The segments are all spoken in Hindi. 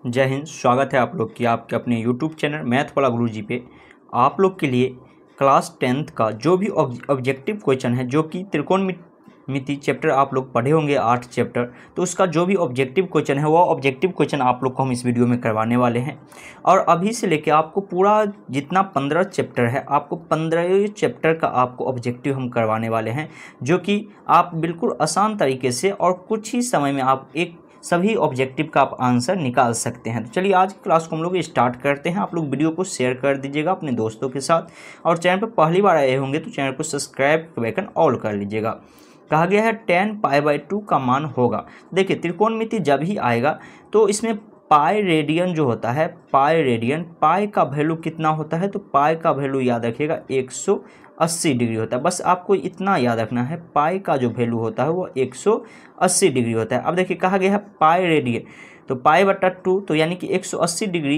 जय हिंद। स्वागत है आप लोग की आपके अपने यूट्यूब चैनल मैथ वाला गुरु जी पे। आप लोग के लिए क्लास 10th का जो भी ऑब्जेक्टिव क्वेश्चन है, जो कि त्रिकोणमिति चैप्टर आप लोग पढ़े होंगे 8 चैप्टर, तो उसका जो भी ऑब्जेक्टिव क्वेश्चन है वो ऑब्जेक्टिव क्वेश्चन आप लोग को हम इस वीडियो में करवाने वाले हैं। और अभी से लेके आपको पूरा जितना 15 चैप्टर है, आपको 15 चैप्टर का आपको ऑब्जेक्टिव हम करवाने वाले हैं, जो कि आप बिल्कुल आसान तरीके से और कुछ ही समय में आप एक सभी ऑब्जेक्टिव का आप आंसर निकाल सकते हैं। तो चलिए आज की क्लास को हम लोग स्टार्ट करते हैं। आप लोग वीडियो को शेयर कर दीजिएगा अपने दोस्तों के साथ, और चैनल पर पहली बार आए होंगे तो चैनल को सब्सक्राइब बेकन ऑल कर लीजिएगा। कहा गया है 10π/2 का मान होगा। देखिए त्रिकोणमिति जब ही आएगा तो इसमें पाई रेडियन जो होता है, पाई रेडियन, पाई का वैल्यू कितना होता है, तो पाई का वैल्यू याद रखिएगा 180 डिग्री होता है। बस आपको इतना याद रखना है, पाई का जो वैल्यू होता है वो 180 डिग्री होता है। अब देखिए कहा गया है पाई रेडियन, तो पाई/2 तो यानी कि 180 डिग्री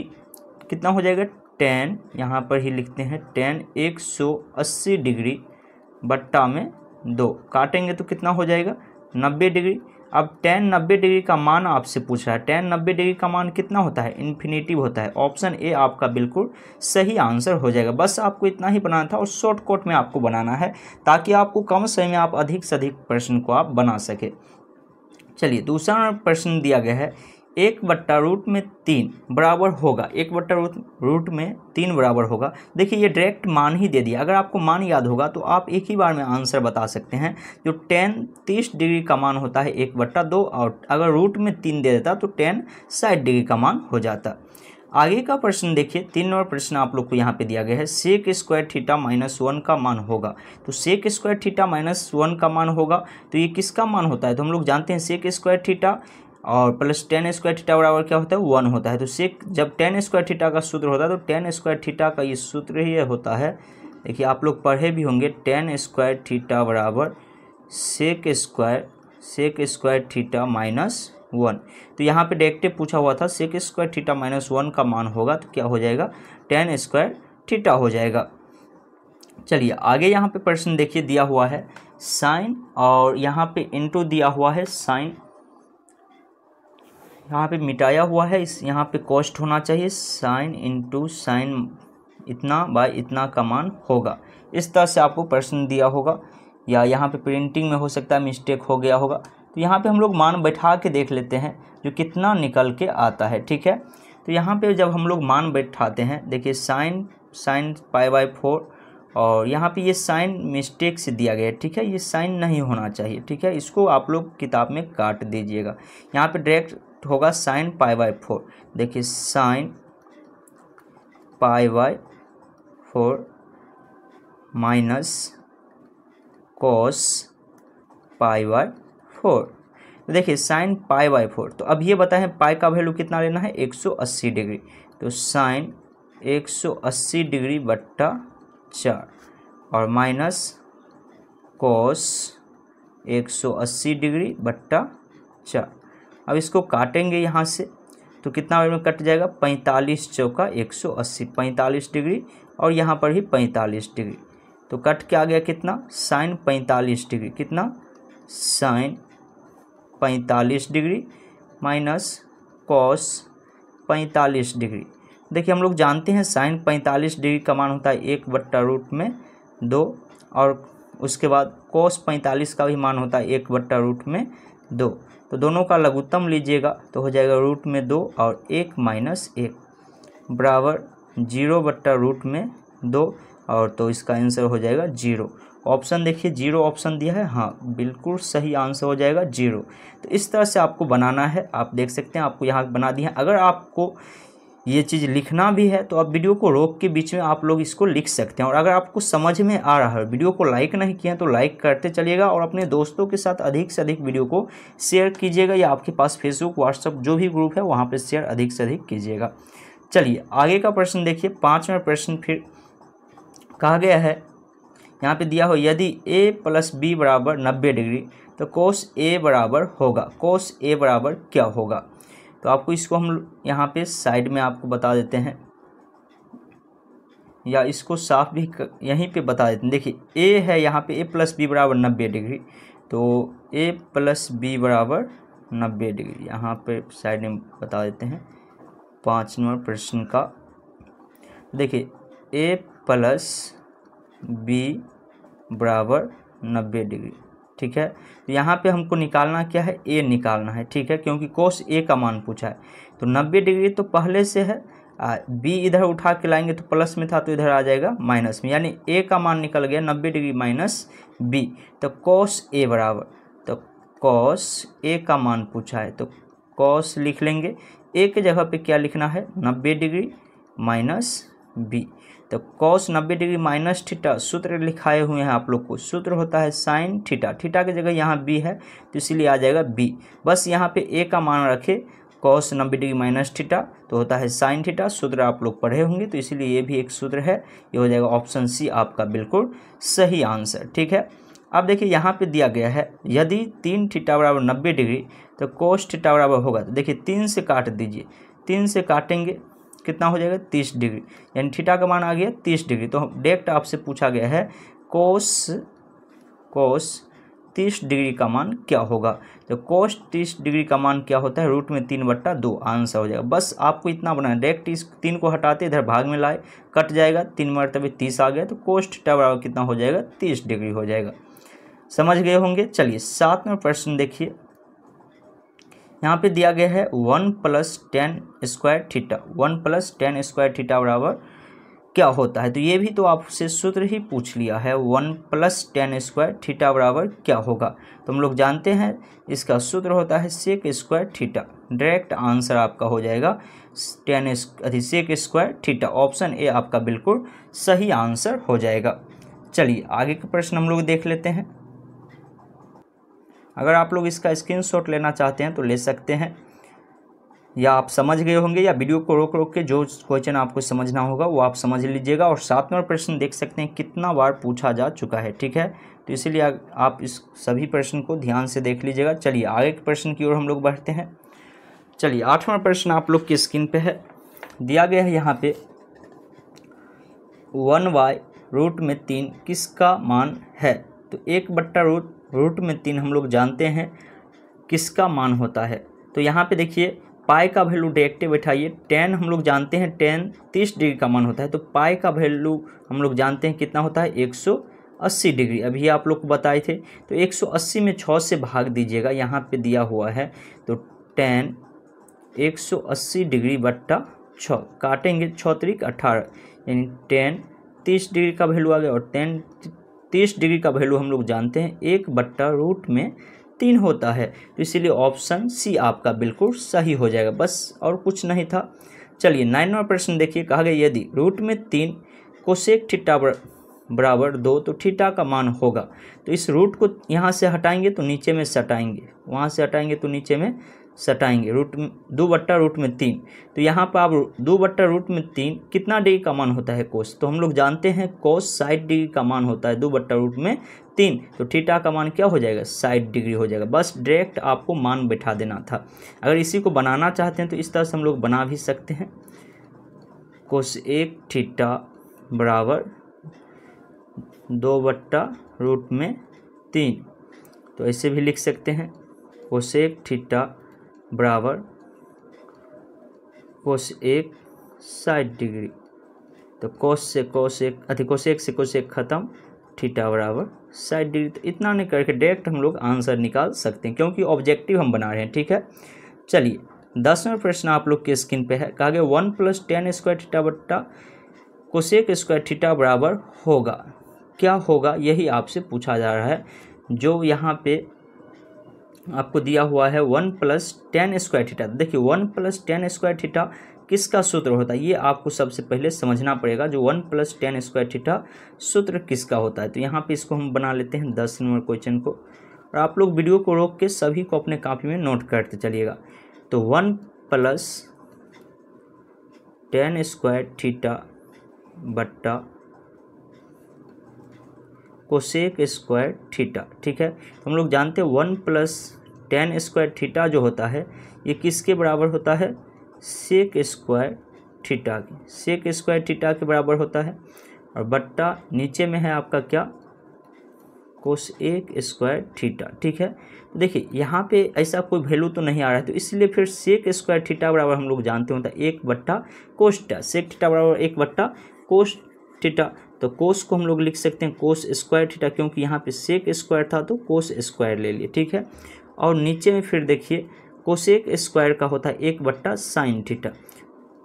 कितना हो जाएगा 10, यहाँ पर ही लिखते हैं 10, 180 डिग्री बट्टा में 2 काटेंगे तो कितना हो जाएगा 90 डिग्री। अब tan 90 डिग्री का मान आपसे पूछ रहा है, tan 90 डिग्री का मान कितना होता है, इन्फिनेटिव होता है। ऑप्शन ए आपका बिल्कुल सही आंसर हो जाएगा। बस आपको इतना ही बनाना था और शॉर्टकट में आपको बनाना है, ताकि आपको कम समय में आप अधिक से अधिक प्रश्न को आप बना सके। चलिए दूसरा प्रश्न दिया गया है 1/√3 बराबर होगा, 1/√3 बराबर होगा। देखिए ये डायरेक्ट मान ही दे दिया। अगर आपको मान याद होगा तो आप एक ही बार में आंसर बता सकते हैं। जो tan 30 डिग्री का मान होता है 1/2, और अगर रूट में 3 दे देता तो tan 60 डिग्री का मान हो जाता। आगे का प्रश्न देखिए, 3 नंबर प्रश्न आप लोग को यहाँ पे दिया गया है sec² θ -1 का मान होगा। तो sec² θ -1 का मान होगा तो ये किसका मान होता है, तो हम लोग जानते हैं sec² θ और प्लस tan² θ बराबर क्या होता है 1 होता है। तो सेक जब tan² θ का सूत्र होता है तो tan² θ का ये सूत्र ही होता है। देखिए आप लोग पढ़े भी होंगे, tan² θ बराबर sec² θ -1। तो यहाँ पे डायरेक्ट पूछा हुआ था sec² θ -1 का मान होगा तो क्या हो जाएगा tan² θ हो जाएगा। चलिए आगे यहाँ पे प्रश्न देखिए दिया हुआ है साइन, और यहाँ पे इंटू दिया हुआ है साइन, यहाँ पे मिटाया हुआ है, इस यहाँ पे कॉस्ट होना चाहिए साइन इंटू साइन इतना बाय इतना का मान होगा। इस तरह से आपको प्रश्न दिया होगा, या यहाँ पे प्रिंटिंग में हो सकता है मिस्टेक हो गया होगा। तो यहाँ पे हम लोग मान बैठा के देख लेते हैं जो कितना निकल के आता है, ठीक है। तो यहाँ पे जब हम लोग मान बैठाते हैं, देखिए साइन π/4, और यहाँ पे ये साइन मिस्टेक से दिया गया है, ठीक है। ये साइन नहीं होना चाहिए, ठीक है। इसको आप लोग किताब में काट दीजिएगा। यहाँ पे डायरेक्ट होगा साइन π/4। देखिए साइन π/4 माइनस कॉस π/4। तो देखिए साइन π/4, तो अब ये बताएं पाई का वैल्यू कितना लेना है 180 डिग्री। तो साइन 180 डिग्री बट्टा 4 और माइनस कॉस 180 डिग्री बट्टा 4। अब इसको काटेंगे यहाँ से तो कितना में कट जाएगा 45 चौका 180, 45 डिग्री, और यहाँ पर ही 45 डिग्री। तो कट के आ गया कितना साइन 45 डिग्री, कितना sine 45 degree minus cos 45 degree. देखिए हम लोग जानते हैं साइन 45 डिग्री का मान होता है 1/√2, और उसके बाद कॉस 45 का भी मान होता है 1/√2। तो दोनों का लघुत्तम लीजिएगा तो हो जाएगा √2 और 1 - 1 बराबर 0/√2, और तो इसका आंसर हो जाएगा 0। ऑप्शन देखिए 0 ऑप्शन दिया है, हाँ बिल्कुल सही आंसर हो जाएगा 0। तो इस तरह से आपको बनाना है। आप देख सकते हैं आपको यहाँ बना दिया है। अगर आपको ये चीज़ लिखना भी है तो आप वीडियो को रोक के बीच में आप लोग इसको लिख सकते हैं। और अगर आपको समझ में आ रहा है, वीडियो को लाइक नहीं किया तो लाइक करते चलिएगा, और अपने दोस्तों के साथ अधिक से अधिक वीडियो को शेयर कीजिएगा, या आपके पास फेसबुक व्हाट्सएप जो भी ग्रुप है वहाँ पर शेयर अधिक से अधिक कीजिएगा। चलिए आगे का प्रश्न देखिए, 5वां प्रश्न फिर कहा गया है, यहाँ पे दिया हो यदि a + b बराबर 90 डिग्री तो cos a बराबर होगा। cos a बराबर क्या होगा, तो आपको इसको हम यहाँ पे साइड में आपको बता देते हैं, या इसको साफ भी यहीं पे बता देते हैं। देखिए a है यहाँ पे a + b बराबर 90 डिग्री, तो a + b बराबर 90 डिग्री यहाँ पे साइड में बता देते हैं। 5 नंबर प्रश्न का देखिए a प्लस बी बराबर 90 डिग्री। ठीक है, तो यहाँ पे हमको निकालना क्या है, a निकालना है। ठीक है, क्योंकि कोस a का मान पूछा है। तो 90 डिग्री तो पहले से है, b इधर उठा के लाएंगे तो प्लस में था तो इधर आ जाएगा माइनस में, यानी a का मान निकल गया 90 डिग्री माइनस b। तो कॉस a बराबर, तो कॉस a का मान पूछा है तो कॉस लिख लेंगे, a के जगह पे क्या लिखना है 90 डिग्री माइनस b। तो कॉस 90 डिग्री माइनस थीटा सूत्र लिखाए हुए हैं आप लोग को, सूत्र होता है साइन थीटा, थीटा की जगह यहाँ b है तो इसीलिए आ जाएगा b। बस यहाँ पे a का मान रखे, कॉस 90 डिग्री माइनस थीटा तो होता है साइन थीटा, सूत्र आप लोग पढ़े होंगे तो इसीलिए ये भी एक सूत्र है। ये हो जाएगा ऑप्शन सी आपका बिल्कुल सही आंसर। ठीक है, अब देखिए यहाँ पे दिया गया है यदि 3 थीटा बराबर 90 डिग्री तो कोस थीटा बराबर होगा, तो देखिए 3 से काट दीजिए, 3 से काटेंगे कितना हो जाएगा 30 डिग्री, यानी थीटा का मान आ गया 30 डिग्री। तो डायरेक्ट आपसे पूछा गया है कोस 30 डिग्री का मान क्या होगा, तो कोस 30 डिग्री का मान क्या होता है √3/2 आंसर हो जाएगा। बस आपको इतना बनाना, डायरेक्ट इस 3 को हटाते इधर भाग में लाए, कट जाएगा, 3 मरतबे 30 आ गया तो कोस थीटा बराबर कितना हो जाएगा 30 डिग्री हो जाएगा। समझ गए होंगे। चलिए 7वां प्रश्न देखिए, यहाँ पे दिया गया है 1 + tan square theta, 1 + tan square theta बराबर क्या होता है। तो ये भी तो आपसे सूत्र ही पूछ लिया है, 1 + tan स्क्वायर थीटा बराबर क्या होगा। तो हम लोग जानते हैं इसका सूत्र होता है sec square theta. Direct answer आपका हो जाएगा sec square theta. Option A आपका बिल्कुल सही आंसर हो जाएगा। चलिए आगे का प्रश्न हम लोग देख लेते हैं। अगर आप लोग इसका स्क्रीनशॉट लेना चाहते हैं तो ले सकते हैं, या आप समझ गए होंगे, या वीडियो को रोक रोक के जो क्वेश्चन आपको समझना होगा वो आप समझ लीजिएगा। और 7वां प्रश्न देख सकते हैं कितना बार पूछा जा चुका है। ठीक है, तो इसीलिए आप इस सभी प्रश्न को ध्यान से देख लीजिएगा। चलिए आगे के प्रश्न की ओर हम लोग बढ़ते हैं। चलिए 8वां प्रश्न आप लोग की स्क्रीन पे है, दिया गया है यहाँ पे 1y √3 किसका मान है। तो 1/√3 हम लोग जानते हैं किसका मान होता है। तो यहाँ पे देखिए पाई का वैल्यू डायरेक्ट बैठाइए, tan हम लोग जानते हैं tan 30 डिग्री का मान होता है, तो पाई का वैल्यू हम लोग जानते हैं कितना होता है 180 डिग्री, अभी आप लोग को बताए थे। तो 180 में 6 से भाग दीजिएगा, यहाँ पे दिया हुआ है। तो tan 180 डिग्री बट्टा 6 काटेंगे, 6 त्रिक 18, यानी tan 30 डिग्री का वैल्यू आ गया। और tan 30 डिग्री का वैल्यू हम लोग जानते हैं 1/√3 होता है, तो इसीलिए ऑप्शन सी आपका बिल्कुल सही हो जाएगा। बस और कुछ नहीं था। चलिए 9वां प्रश्न देखिए, कहा गया यदि √3 कोसेक थीटा बराबर 2 तो थीटा का मान होगा। तो इस रूट को यहाँ से हटाएंगे तो नीचे में सटाएंगे, वहाँ से हटाएंगे तो नीचे में सटाएंगे, 2/√3। तो यहाँ पर आप 2/√3 कितना डिग्री का मान होता है कोस, तो हम लोग जानते हैं कोस 60 डिग्री का मान होता है 2/√3। तो थीटा का मान क्या हो जाएगा 60 डिग्री हो जाएगा। बस डायरेक्ट आपको मान बैठा देना था। अगर इसी को बनाना चाहते हैं तो इस तरह से हम लोग बना भी सकते हैं, कोसेक थीटा बराबर 2/√3, तो ऐसे भी लिख सकते हैं कोसेक थीटा बराबर कोसेक 60 डिग्री। तो कोसेक से कोसेक खत्म, थीटा बराबर 60 डिग्री। तो इतना नहीं करके डायरेक्ट हम लोग आंसर निकाल सकते हैं, क्योंकि ऑब्जेक्टिव हम बना रहे हैं। ठीक है, चलिए 10वां प्रश्न आप लोग के स्क्रीन पे है, कहा गया 1 + tan स्क्वायर थीटा बट्टा कोसेक स्क्वायर थीटा बराबर होगा, क्या होगा यही आपसे पूछा जा रहा है। जो यहाँ पे आपको दिया हुआ है 1 + tan स्क्वायर थीटा, देखिए 1 + tan स्क्वायर थीटा किसका सूत्र होता है ये आपको सबसे पहले समझना पड़ेगा। जो 1 + tan स्क्वायर थीटा सूत्र किसका होता है, तो यहाँ पे इसको हम बना लेते हैं 10 नंबर क्वेश्चन को, और आप लोग वीडियो को रोक के सभी को अपने कॉपी में नोट करते चलिएगा। तो 1 + tan स्क्वायर थीटा बट्टा कोसेक स्क्वायर थीटा। ठीक है, तो हम लोग जानते हैं 1 + tan स्क्वायर थीटा जो होता है ये किसके बराबर होता है, सेक स्क्वायर थीटा की, सेक स्क्वायर थीटा के बराबर होता है। और बट्टा नीचे में है आपका क्या कोस 1 स्क्वायर थीटा। ठीक है, तो देखिए यहाँ पे ऐसा कोई वैल्यू तो नहीं आ रहा है, तो इसलिए फिर सेक स्क्वायर थीटा बराबर हम लोग जानते होता है 1/कोस थीटा। सेक थीटा बराबर 1/कोस थीटा। तो कोस को हम लोग लिख सकते हैं कोस स्क्वायर थीटा, क्योंकि यहाँ पे सेक स्क्वायर था तो कोस स्क्वायर ले लिए। ठीक है, और नीचे में फिर देखिए कोसेक स्क्वायर का होता है 1/साइन थीटा,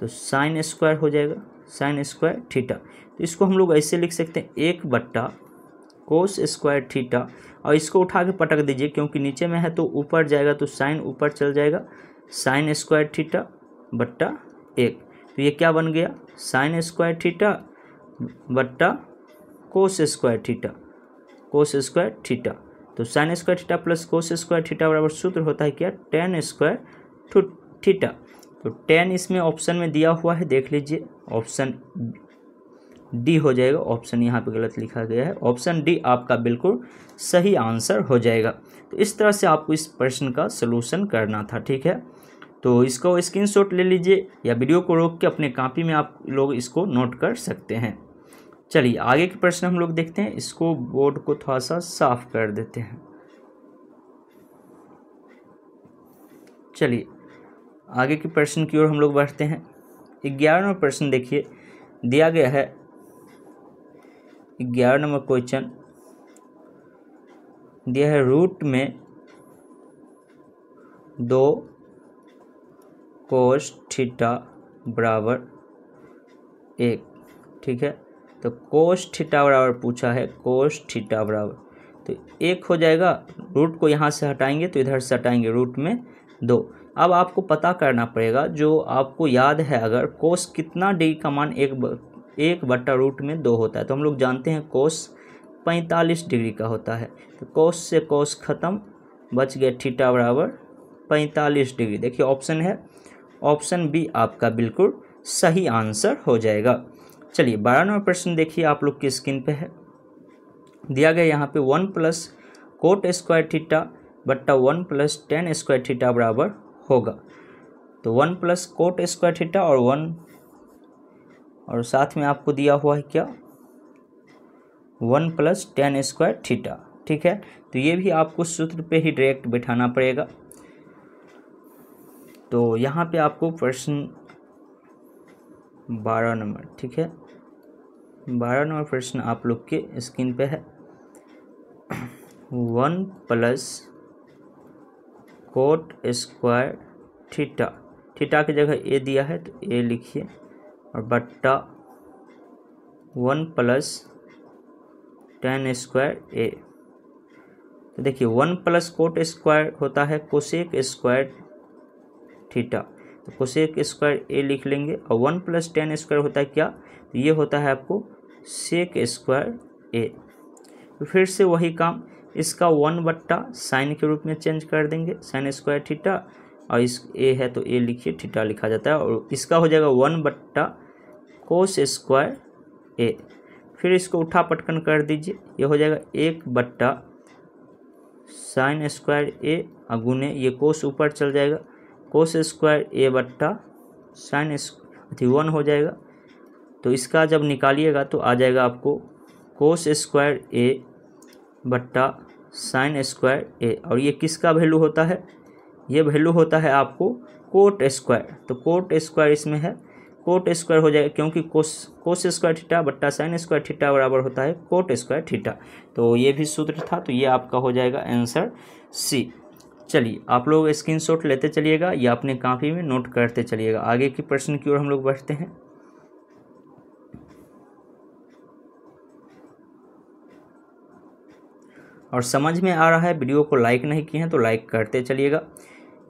तो साइन स्क्वायर हो जाएगा साइन स्क्वायर थीटा। तो इसको हम लोग ऐसे लिख सकते हैं 1/कोस स्क्वायर थीटा, और इसको उठा के पटक दीजिए क्योंकि नीचे में है तो ऊपर जाएगा, तो साइन ऊपर चल जाएगा, साइन स्क्वायर थीटा बट्टा 1। तो ये क्या बन गया, साइन स्क्वायर थीटा बट्टा cos square theta, cos square theta. तो sine square theta plus cos square theta बराबर सूत्र होता है क्या, टेन स्क्वायर थीटा। तो 10 इसमें ऑप्शन में दिया हुआ है, देख लीजिए ऑप्शन डी हो जाएगा। ऑप्शन यहाँ पे गलत लिखा गया है, ऑप्शन डी आपका बिल्कुल सही आंसर हो जाएगा। तो इस तरह से आपको इस प्रश्न का सलूशन करना था। ठीक है, तो इसको स्क्रीनशॉट ले लीजिए या वीडियो को रोक के अपने कॉपी में आप लोग इसको नोट कर सकते हैं। चलिए आगे के प्रश्न हम लोग देखते हैं। इसको बोर्ड को थोड़ा सा साफ कर देते हैं। चलिए आगे के प्रश्न की ओर हम लोग बढ़ते हैं। 11वां प्रश्न देखिए, दिया गया है 11 नंबर क्वेश्चन दिया है, रूट में 2 कोस थीटा बराबर 1। ठीक है, तो कोस थीटा बराबर पूछा है, कोस थीटा बराबर तो 1 हो जाएगा। रूट को यहाँ से हटाएंगे तो इधर से हटाएंगे, रूट में 2। अब आपको पता करना पड़ेगा, जो आपको याद है अगर कोस कितना डिग्री का मान 1/√2 होता है, तो हम लोग जानते हैं कोस 45 डिग्री का होता है। तो कोस से कोस खत्म, बच गया थीटा बराबर 45 डिग्री। देखिए ऑप्शन है, ऑप्शन बी आपका बिल्कुल सही आंसर हो जाएगा। चलिए 12 नंबर प्रश्न देखिए, आप लोग की स्क्रीन पे है। दिया गया यहाँ पे 1 कोट स्क्वायर थीटा बट्टा 1 tan स्क्वायर थीटा बराबर होगा। तो 1 कोट स्क्वायर थीटा और 1 और साथ में आपको दिया हुआ है क्या, 1 tan स्क्वायर थीटा। ठीक है, तो ये भी आपको सूत्र पे ही डायरेक्ट बिठाना पड़ेगा। तो यहाँ पे आपको प्रश्न 12 नंबर, ठीक है 12 नंबर प्रश्न आप लोग के स्क्रीन पे है। 1 कोट स्क्वायर थीटा, थीटा की जगह ए दिया है तो ए लिखिए, और बट्टा 1 tan स्क्वायर ए। तो देखिए 1 कोट स्क्वायर होता है कोसेक स्क्वायर थीटा, तो कोसेक स्क्वायर ए लिख लेंगे, और 1 tan स्क्वायर होता है क्या, तो ये होता है आपको सेक स्क्वायर ए। तो फिर से वही काम, इसका 1/साइन के रूप में चेंज कर देंगे, साइन स्क्वायर थीटा, और इस ए है तो ए लिखिए, थीटा लिखा जाता है, और इसका हो जाएगा 1/कोस स्क्वायर ए। फिर इसको उठा पटकन कर दीजिए, ये हो जाएगा 1/साइन स्क्वायर ए, अगुने ये कोस ऊपर चल जाएगा, कोस स्क्वायर ए बट्टा साइन 1 हो जाएगा। तो इसका जब निकालिएगा तो आ जाएगा आपको कोस स्क्वायर ए बट्टा साइन स्क्वायर ए, और ये किसका वैल्यू होता है, ये वैल्यू होता है आपको कोट स्क्वायर। तो कोट स्क्वायर इसमें है, कोट स्क्वायर हो जाएगा, क्योंकि कोस स्क्वायर थीटा बट्टा साइन स्क्वायर थीटा बराबर होता है कोट स्क्वायर थीटा। तो ये भी सूत्र था, तो ये आपका हो जाएगा आंसर सी। चलिए आप लोग स्क्रीनशॉट लेते चलिएगा या अपने कॉपी में नोट करते चलिएगा। आगे की प्रश्न की ओर हम लोग बढ़ते हैं। और समझ में आ रहा है, वीडियो को लाइक नहीं किए हैं तो लाइक करते चलिएगा।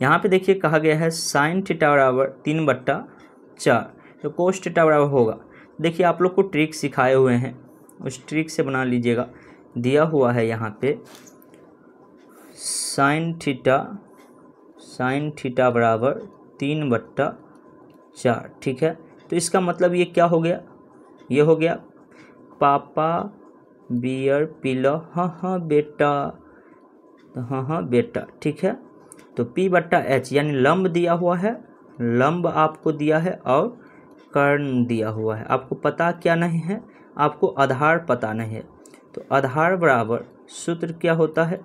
यहाँ पे देखिए कहा गया है साइन थीटा बराबर 3/4, तो कोस थीटा बराबर होगा। देखिए आप लोग को ट्रिक सिखाए हुए हैं, उस ट्रिक से बना लीजिएगा। दिया हुआ है यहाँ पे साइन थीटा बराबर 3/4, ठीक है। तो इसका मतलब ये क्या हो गया, ये हो गया पापा बियर पिलो, हाँ बेटा, हाँ बेटा, ठीक है। तो P/H यानी लंब दिया हुआ है, लंब आपको दिया है, और कर्ण दिया हुआ है। आपको पता क्या नहीं है, आपको आधार पता नहीं है। तो आधार बराबर सूत्र क्या होता है,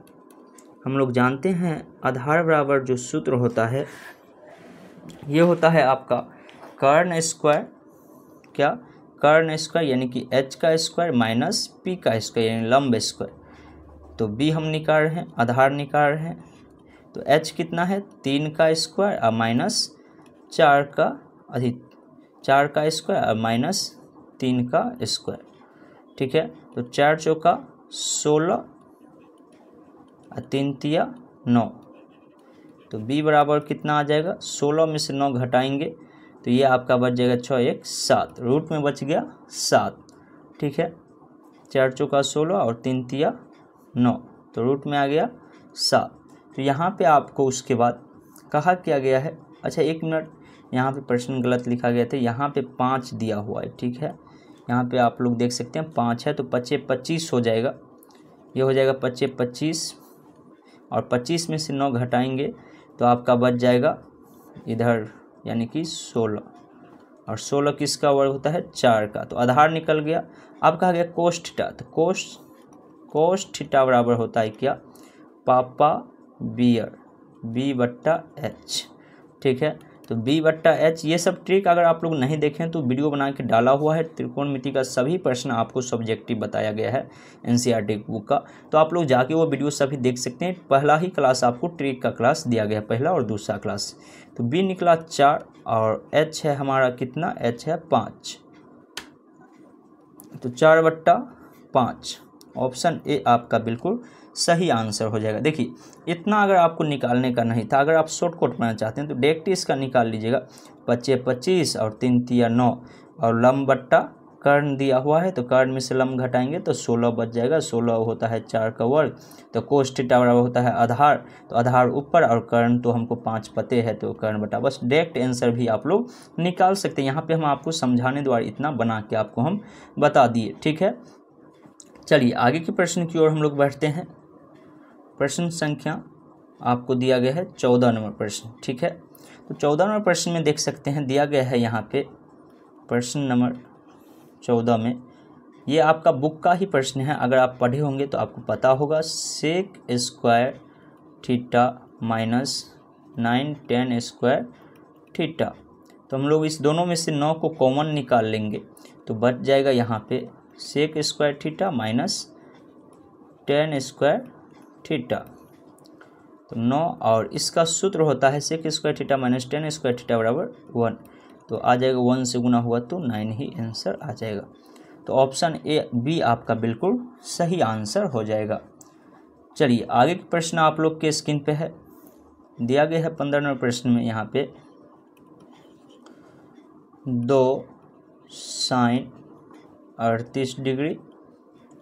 हम लोग जानते हैं आधार बराबर जो सूत्र होता है ये होता है आपका कर्ण स्क्वायर, क्या कर्ण स्क्वायर यानी कि h का स्क्वायर माइनस p का स्क्वायर यानी लंब स्क्वायर। तो b हम निकाल रहे हैं, आधार निकाल रहे हैं, तो h कितना है 3 का स्क्वायर और माइनस 4 का स्क्वायर और माइनस 3 का स्क्वायर, ठीक है। तो 4 चौका 16 और 3 तिया 9, तो b बराबर कितना आ जाएगा, 16 में से 9 घटाएंगे तो ये आपका बच जाएगा 6 1 7, रूट में बच गया 7, ठीक है। 4 चौका 16 और 3 तिया 9, तो रूट में आ गया 7। तो यहाँ पे आपको उसके बाद कहा क्या गया है, अच्छा 1 मिनट, यहाँ पे प्रश्न गलत लिखा गया था, यहाँ पे 5 दिया हुआ है, ठीक है। यहाँ पे आप लोग देख सकते हैं 5 है, तो 5 25 हो जाएगा, ये हो जाएगा 5 25 और 25 में से 9 घटाएंगे तो आपका बच जाएगा इधर यानी कि 16, और 16 किसका वर्ग होता है 4 का, तो आधार निकल गया। अब कहा गया कोस थीटा, तो कोस थीटा बराबर होता है क्या, पापा बियर b/h, ठीक है। तो b/h, ये सब ट्रिक अगर आप लोग नहीं देखें तो वीडियो बना के डाला हुआ है, त्रिकोणमिति का सभी प्रश्न आपको सब्जेक्टिव बताया गया है एनसीईआरटी बुक का, तो आप लोग जाके वो वीडियो सभी देख सकते हैं। पहला ही क्लास आपको ट्रिक का क्लास दिया गया, पहला और दूसरा क्लास। तो b निकला 4 और h है हमारा कितना, h है 5, तो 4/5, ऑप्शन ए आपका बिल्कुल सही आंसर हो जाएगा। देखिए इतना अगर आपको निकालने का नहीं था, अगर आप शॉर्टकट बनाना चाहते हैं तो डायरेक्ट इसका निकाल लीजिएगा, 5 25 और 3 तिया 9 और लंब बट्टा कर्ण दिया हुआ है, तो कर्ण में से लंब घटाएंगे तो 16 बच जाएगा, 16 होता है 4 का वर्ग, तो कोस थीटा बराबर होता है आधार, तो आधार ऊपर और कर्ण तो हमको 5 पते हैं, तो कर्ण बटा, बस डायरेक्ट आंसर भी आप लोग निकाल सकते हैं। यहाँ पे हम आपको समझाने द्वारा इतना बना के आपको हम बता दिए, ठीक है। चलिए आगे के प्रश्न की ओर हम लोग बढ़ते हैं। प्रश्न संख्या आपको दिया गया है 14 नंबर प्रश्न, ठीक है। तो 14 नंबर प्रश्न में देख सकते हैं दिया गया है यहाँ पे प्रश्न नंबर 14 में, ये आपका बुक का ही प्रश्न है, अगर आप पढ़े होंगे तो आपको पता होगा, sec square theta minus 9 tan square theta. तो हम लोग इस दोनों में से 9 को कॉमन निकाल लेंगे तो बच जाएगा यहाँ पे sec square theta minus tan square theta, तो 9 और इसका सूत्र होता है sec square theta minus tan square theta बराबर 1, तो आ जाएगा 1 से गुना हुआ तो 9 ही आंसर आ जाएगा। तो ऑप्शन ए बी आपका बिल्कुल सही आंसर हो जाएगा। चलिए आगे के प्रश्न आप लोग के स्क्रीन पे है, दिया गया है 15 नंबर प्रश्न में यहाँ पे 2 sin 38 डिग्री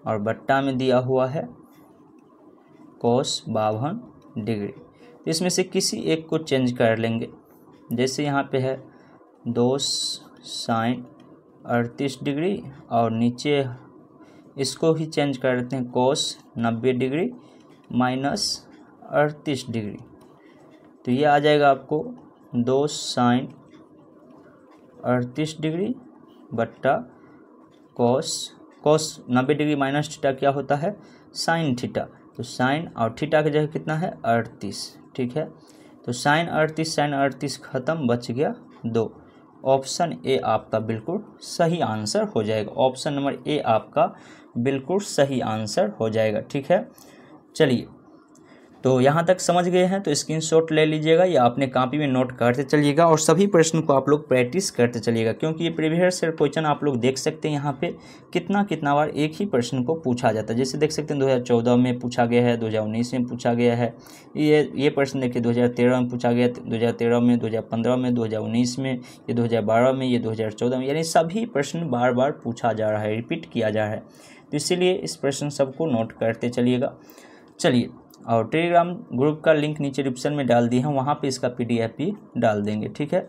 और बट्टा में दिया हुआ है कोस 52 डिग्री। तो इसमें से किसी एक को चेंज कर लेंगे, जैसे यहाँ पे है 2 sin 38 डिग्री और नीचे इसको ही चेंज कर देते हैं कोस 90 डिग्री माइनस 38 डिग्री, तो ये आ जाएगा आपको 2 sin 38 डिग्री बट्टा कोस 90 डिग्री माइनस थीटा क्या होता है साइन थीटा, तो साइन और थीटा की जगह कितना है 38, ठीक है। तो साइन 38 खत्म, बच गया 2, ऑप्शन ए आपका बिल्कुल सही आंसर हो जाएगा, ऑप्शन नंबर ए आपका बिल्कुल सही आंसर हो जाएगा, ठीक है। चलिए तो यहाँ तक समझ गए हैं तो स्क्रीनशॉट ले लीजिएगा या अपने कॉपी में नोट करते चलिएगा और सभी प्रश्न को आप लोग प्रैक्टिस करते चलिएगा, क्योंकि ये प्रीवियस ईयर क्वेश्चन आप लोग देख सकते हैं यहाँ पे कितना बार एक ही प्रश्न को पूछा जाता है। जैसे देख सकते हैं 2014 में पूछा गया है, 2019 में पूछा गया है, ये प्रश्न देखिए 2013 में पूछा गया, 2013 में, 2015 में, 2019 में, ये 2012 में, ये 2014 में, यानी सभी प्रश्न बार बार पूछा जा रहा है, रिपीट किया जा रहा है, तो इसीलिए इस प्रश्न सबको नोट करते चलिएगा। चलिए और टेलीग्राम ग्रुप का लिंक नीचे डिस्क्रिप्शन में डाल दिए हैं, वहाँ पे इसका PDF भी डाल देंगे, ठीक है।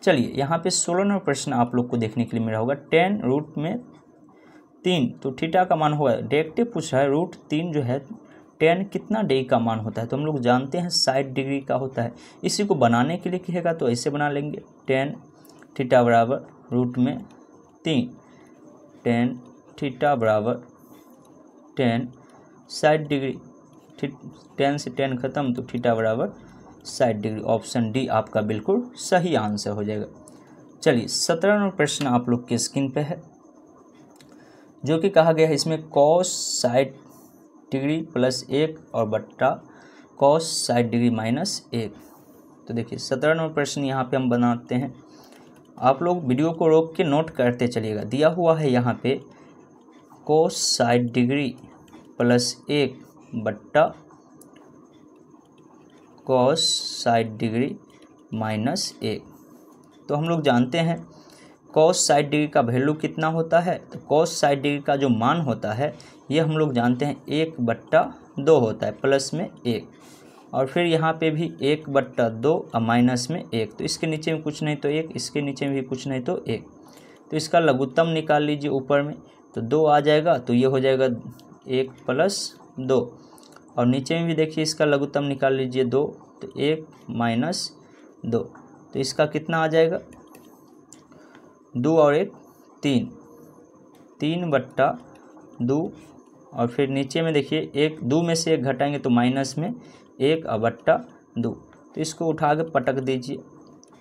चलिए यहाँ पे 16 नंबर प्रश्न आप लोग को देखने के लिए मिला होगा, 10 रूट में 3, तो थीटा का मान होगा, डायरेक्ट पूछ रहा है रूट 3 जो है 10 कितना डिग्री का मान होता है, तो हम लोग जानते हैं 60 डिग्री का होता है। इसी को बनाने के लिए कहेगा तो ऐसे बना लेंगे, 10 थीटा बराबर रूट में 3, 10 थीटा बराबर 10 60 डिग्री, 10 से 10 खत्म तो थीटा बराबर 60 डिग्री। ऑप्शन डी आपका बिल्कुल सही आंसर हो जाएगा। चलिए 17 नंबर प्रश्न आप लोग के स्क्रीन पे है, जो कि कहा गया है इसमें cos 60 डिग्री प्लस 1 और बट्टा cos 60 डिग्री माइनस 1। तो देखिए 17 नंबर प्रश्न यहाँ पे हम बनाते हैं। आप लोग वीडियो को रोक के नोट करते चलिएगा। दिया हुआ है यहाँ पे cos 60 डिग्री प्लस 1 बट्टा cos 60 डिग्री माइनस 1। तो हम लोग जानते हैं cos 60 डिग्री का वैल्यू कितना होता है। तो cos 60 डिग्री का जो मान होता है ये हम लोग जानते हैं 1/2 होता है, प्लस में 1, और फिर यहाँ पे भी 1/2 और माइनस में 1। तो इसके नीचे में कुछ नहीं तो 1, इसके नीचे में भी कुछ नहीं तो 1। तो इसका लघुत्तम निकाल लीजिए ऊपर में, तो 2 आ जाएगा, तो ये हो जाएगा 1 + 2, और नीचे में भी देखिए इसका लघुत्तम निकाल लीजिए 2, तो 1 - 2, तो इसका कितना आ जाएगा 2 और 1 3, 3/2, और फिर नीचे में देखिए 1 2 में से 1 घटाएंगे तो माइनस में 1/2। तो इसको उठा के पटक दीजिए,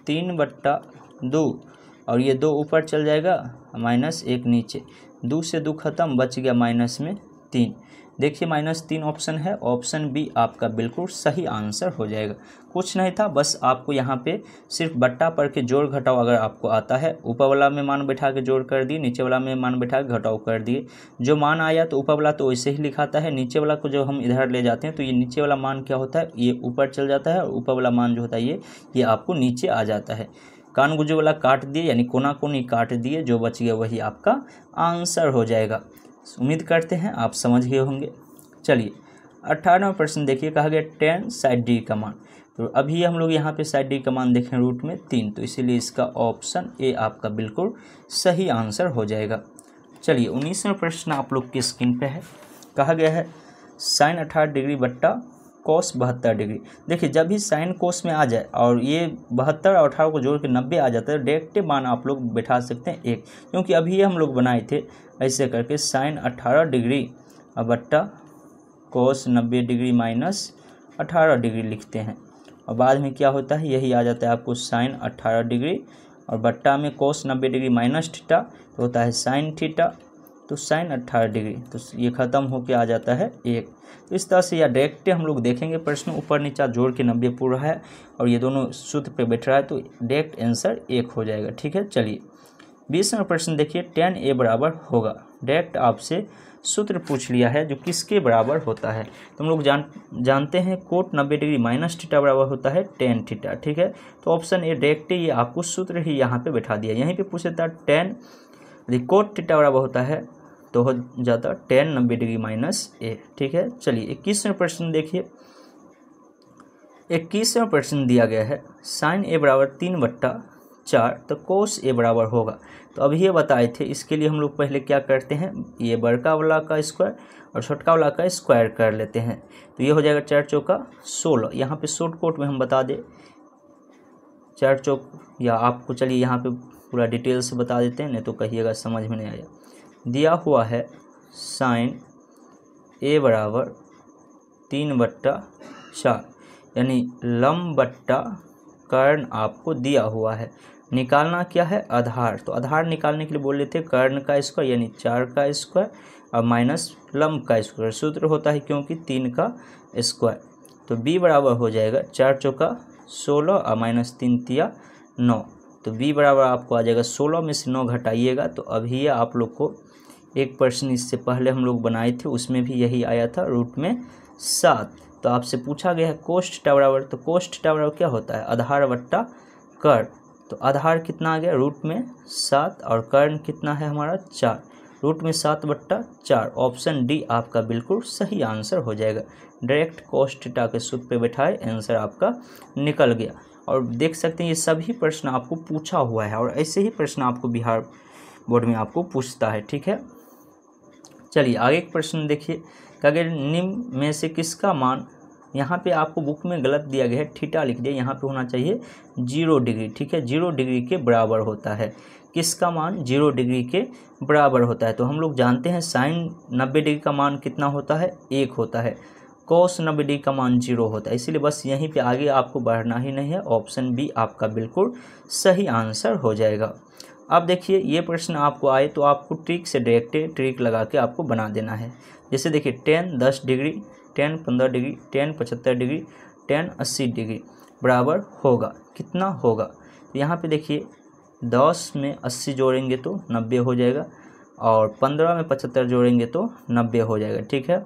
3/2, और ये 2 ऊपर चल जाएगा, -1 नीचे, 2 से 2 खत्म, बच गया माइनस में 3। देखिए -3 ऑप्शन है, ऑप्शन बी आपका बिल्कुल सही आंसर हो जाएगा। कुछ नहीं था, बस आपको यहाँ पे सिर्फ बट्टा पर के जोड़ घटाव अगर आपको आता है, ऊपर वाला में मान बैठा के जोड़ कर दिए, नीचे वाला में मान बैठा के घटाव कर दिए। जो मान आया तो ऊपर वाला तो वैसे ही लिखाता है, नीचे वाला को जो हम इधर ले जाते हैं तो ये नीचे वाला मान क्या होता है, ये ऊपर चल जाता है, और ऊपर वाला मान जो होता है ये आपको नीचे आ जाता है। कान गुजो वाला काट दिए, यानी कोना कोनी काट दिए, जो बच गया वही आपका आंसर हो जाएगा। उम्मीद करते हैं आप समझ गए होंगे। चलिए 18वां प्रश्न देखिए, कहा गया tan 60 डिग्री का मान। तो अभी हम लोग यहाँ पे 60 डिग्री का मान देखें रूट में 3, तो इसीलिए इसका ऑप्शन ए आपका बिल्कुल सही आंसर हो जाएगा। चलिए 19वां प्रश्न आप लोग की स्क्रीन पे है, कहा गया है sin 18 डिग्री बट्टा cos 72 डिग्री। देखिए जब भी sin cos में आ जाए और ये 72 और 18 को जोड़ के 90 आ जाता है, डायरेक्ट मान आप लोग बैठा सकते हैं 1, क्योंकि अभी हम लोग बनाए थे ऐसे करके sin 18 डिग्री बट्टा cos 90 डिग्री माइनस 18 डिग्री लिखते हैं, और बाद में क्या होता है यही आ जाता है आपको sin 18 डिग्री, और बट्टा में cos 90 डिग्री माइनस थीटा तो होता है sin थीटा, तो sin 18 डिग्री, तो ये ख़त्म होके आ जाता है 1। तो इस तरह से या डायरेक्ट हम लोग देखेंगे प्रश्न ऊपर नीचा जोड़ के 90 पूरा है और ये दोनों सूत्र पे बैठ रहा है, तो डायरेक्ट आंसर 1 हो जाएगा। ठीक है, चलिए 20वां प्रश्न देखिए, tan a बराबर होगा। डायरेक्ट आपसे सूत्र पूछ लिया है जो किसके बराबर होता है। तो हम लोग जानते हैं कोट 90 डिग्री माइनस थीटा बराबर होता है tan थीटा। ठीक है, तो ऑप्शन ए डायरेक्ट ये आपको सूत्र ही यहाँ पे बैठा दिया। यहीं पे पूछा था tan कोट थीटा बराबर होता है तो हो जाता tan 90 डिग्री माइनस ए। ठीक है, चलिए 21वां प्रश्न देखिए। 21वां प्रश्न दिया गया है sin a बराबर 3/4, तो cos a बराबर होगा। तो अभी ये बताए थे, इसके लिए हम लोग पहले क्या करते हैं, ये बड़का वाला का स्क्वायर और छोटका वाला का स्क्वायर कर लेते हैं। तो ये हो जाएगा 4 चौका 16। यहाँ पे शॉर्ट कोट में हम बता दें 4 चौक, या आपको चलिए यहाँ पे पूरा डिटेल से बता देते हैं, नहीं तो कहिएगा समझ में नहीं आया। दिया हुआ है sin a बराबर 3/4, यानी लंब बट्टा कर्ण आपको दिया हुआ है। निकालना क्या है, आधार। तो आधार निकालने के लिए बोल रहे थे कर्ण का स्क्वायर यानी 4 का स्क्वायर और माइनस लंब का स्क्वायर। सूत्र होता है क्योंकि 3 का स्क्वायर। तो b बराबर हो जाएगा 4 चौका 16 और -3 तिया 9। तो b बराबर आपको आ जाएगा 16 में से 9 घटाइएगा। तो अभी ये आप लोग को एक प्रश्न इससे पहले हम लोग बनाए थे, उसमें भी यही आया था रूट में 7। तो आपसे पूछा गया है cos थीटा बराबर, तो cos थीटा बराबर क्या होता है, आधार बट्टा कर्ण। तो आधार कितना आ गया रूट में 7 और कर्ण कितना है हमारा 4, रूट में 7/4। ऑप्शन डी आपका बिल्कुल सही आंसर हो जाएगा। डायरेक्ट cos थीटा के सूत्र पे बैठाए, आंसर आपका निकल गया। और देख सकते हैं ये सभी प्रश्न आपको पूछा हुआ है और ऐसे ही प्रश्न आपको बिहार बोर्ड में आपको पूछता है। ठीक है, चलिए आगे एक प्रश्न देखिए, अगर निम्न में से किसका मान यहाँ पे आपको बुक में गलत दिया गया है, थीटा लिख दिया, यहाँ पे होना चाहिए 0 डिग्री। ठीक है, 0 डिग्री के बराबर होता है। किसका मान 0 डिग्री के बराबर होता है? तो हम लोग जानते हैं साइन 90 डिग्री का मान कितना होता है? 1 होता है। कॉस 90 डिग्री का मान 0 होता है। इसीलिए बस यहीं पे आगे आपको बढ़ना ही नहीं है। ऑप्शन बी आपका बिल्कुल सही आंसर हो जाएगा। अब देखिए ये प्रश्न आपको आए तो आपको ट्रिक से डायरेक्ट ट्रिक लगा के आपको बना देना है। जैसे देखिए 10 10 डिग्री, 10 15 डिग्री, 10 75 डिग्री, 10 80 डिग्री बराबर होगा कितना होगा? तो यहाँ पे देखिए 10 में 80 जोड़ेंगे तो 90 हो जाएगा और 15 में 75 जोड़ेंगे तो 90 हो जाएगा। ठीक है,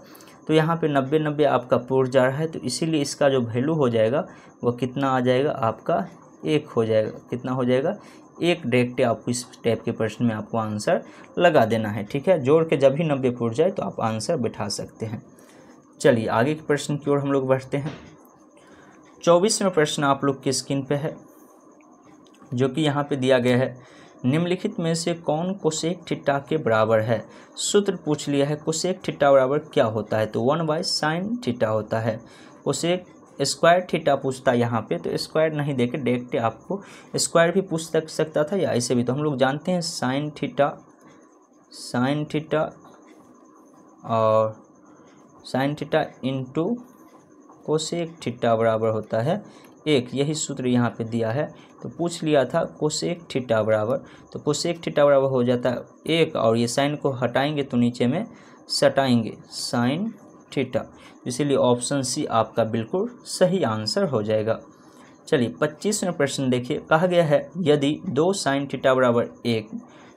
तो यहाँ पे 90 90 आपका पूर जा रहा है, तो इसीलिए इसका जो वैल्यू हो जाएगा वो कितना आ जाएगा? आपका 1 हो जाएगा। कितना हो जाएगा? 1 डायरेक्ट आपको इस टाइप के प्रश्न में आपको आंसर लगा देना है। ठीक है, जोड़ के जब भी 90 पूर जाए तो आप आंसर बिठा सकते हैं। चलिए आगे के प्रश्न की ओर हम लोग बढ़ते हैं। 24वां प्रश्न आप लोग की स्क्रीन पे है, जो कि यहाँ पे दिया गया है, निम्नलिखित में से कौन कोसेक थीटा के बराबर है? सूत्र पूछ लिया है, कोसेक थीटा बराबर क्या होता है? तो 1/sin थीटा होता है। कोसेक स्क्वायर थीटा पूछता है यहाँ पे, तो स्क्वायर नहीं देके डायरेक्ट आपको स्क्वायर भी पूछ सकता था या ऐसे भी। तो हम लोग जानते हैं साइन थीटा और sine theta into cosec theta बराबर होता है 1। यही सूत्र यहाँ पे दिया है। तो पूछ लिया था कोसेक थीटा बराबर, तो कोसेक थीटा बराबर हो जाता है 1 और ये साइन को हटाएंगे तो नीचे में सटाएंगे साइन थीटा। इसीलिए ऑप्शन सी आपका बिल्कुल सही आंसर हो जाएगा। चलिए 25वां प्रश्न देखिए, कहा गया है यदि 2 साइन थीटा बराबर 1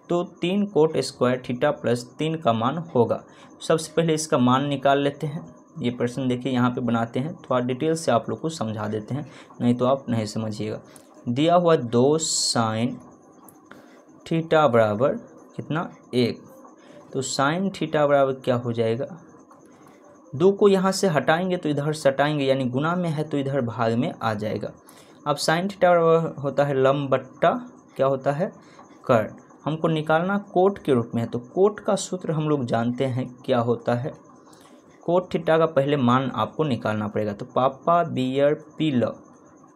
तो 3 कोट स्क्वायर थीटा प्लस 3 का मान होगा। सबसे पहले इसका मान निकाल लेते हैं। ये प्रश्न देखिए यहाँ पे बनाते हैं, थोड़ा डिटेल से आप लोग को समझा देते हैं, नहीं तो आप नहीं समझिएगा। दिया हुआ 2 साइन थीटा बराबर कितना? 1, तो साइन थीटा बराबर क्या हो जाएगा? 2 को यहाँ से हटाएंगे तो इधर सटाएंगे, यानी गुना में है तो इधर भाग में आ जाएगा। अब साइन थीटा बराबर होता है लंब बट्टा क्या होता है? कर्ण। हमको निकालना कोट के रूप में है, तो कोट का सूत्र हम लोग जानते हैं क्या होता है। कोट थीटा का पहले मान आपको निकालना पड़ेगा। तो पापा बियर पी ल,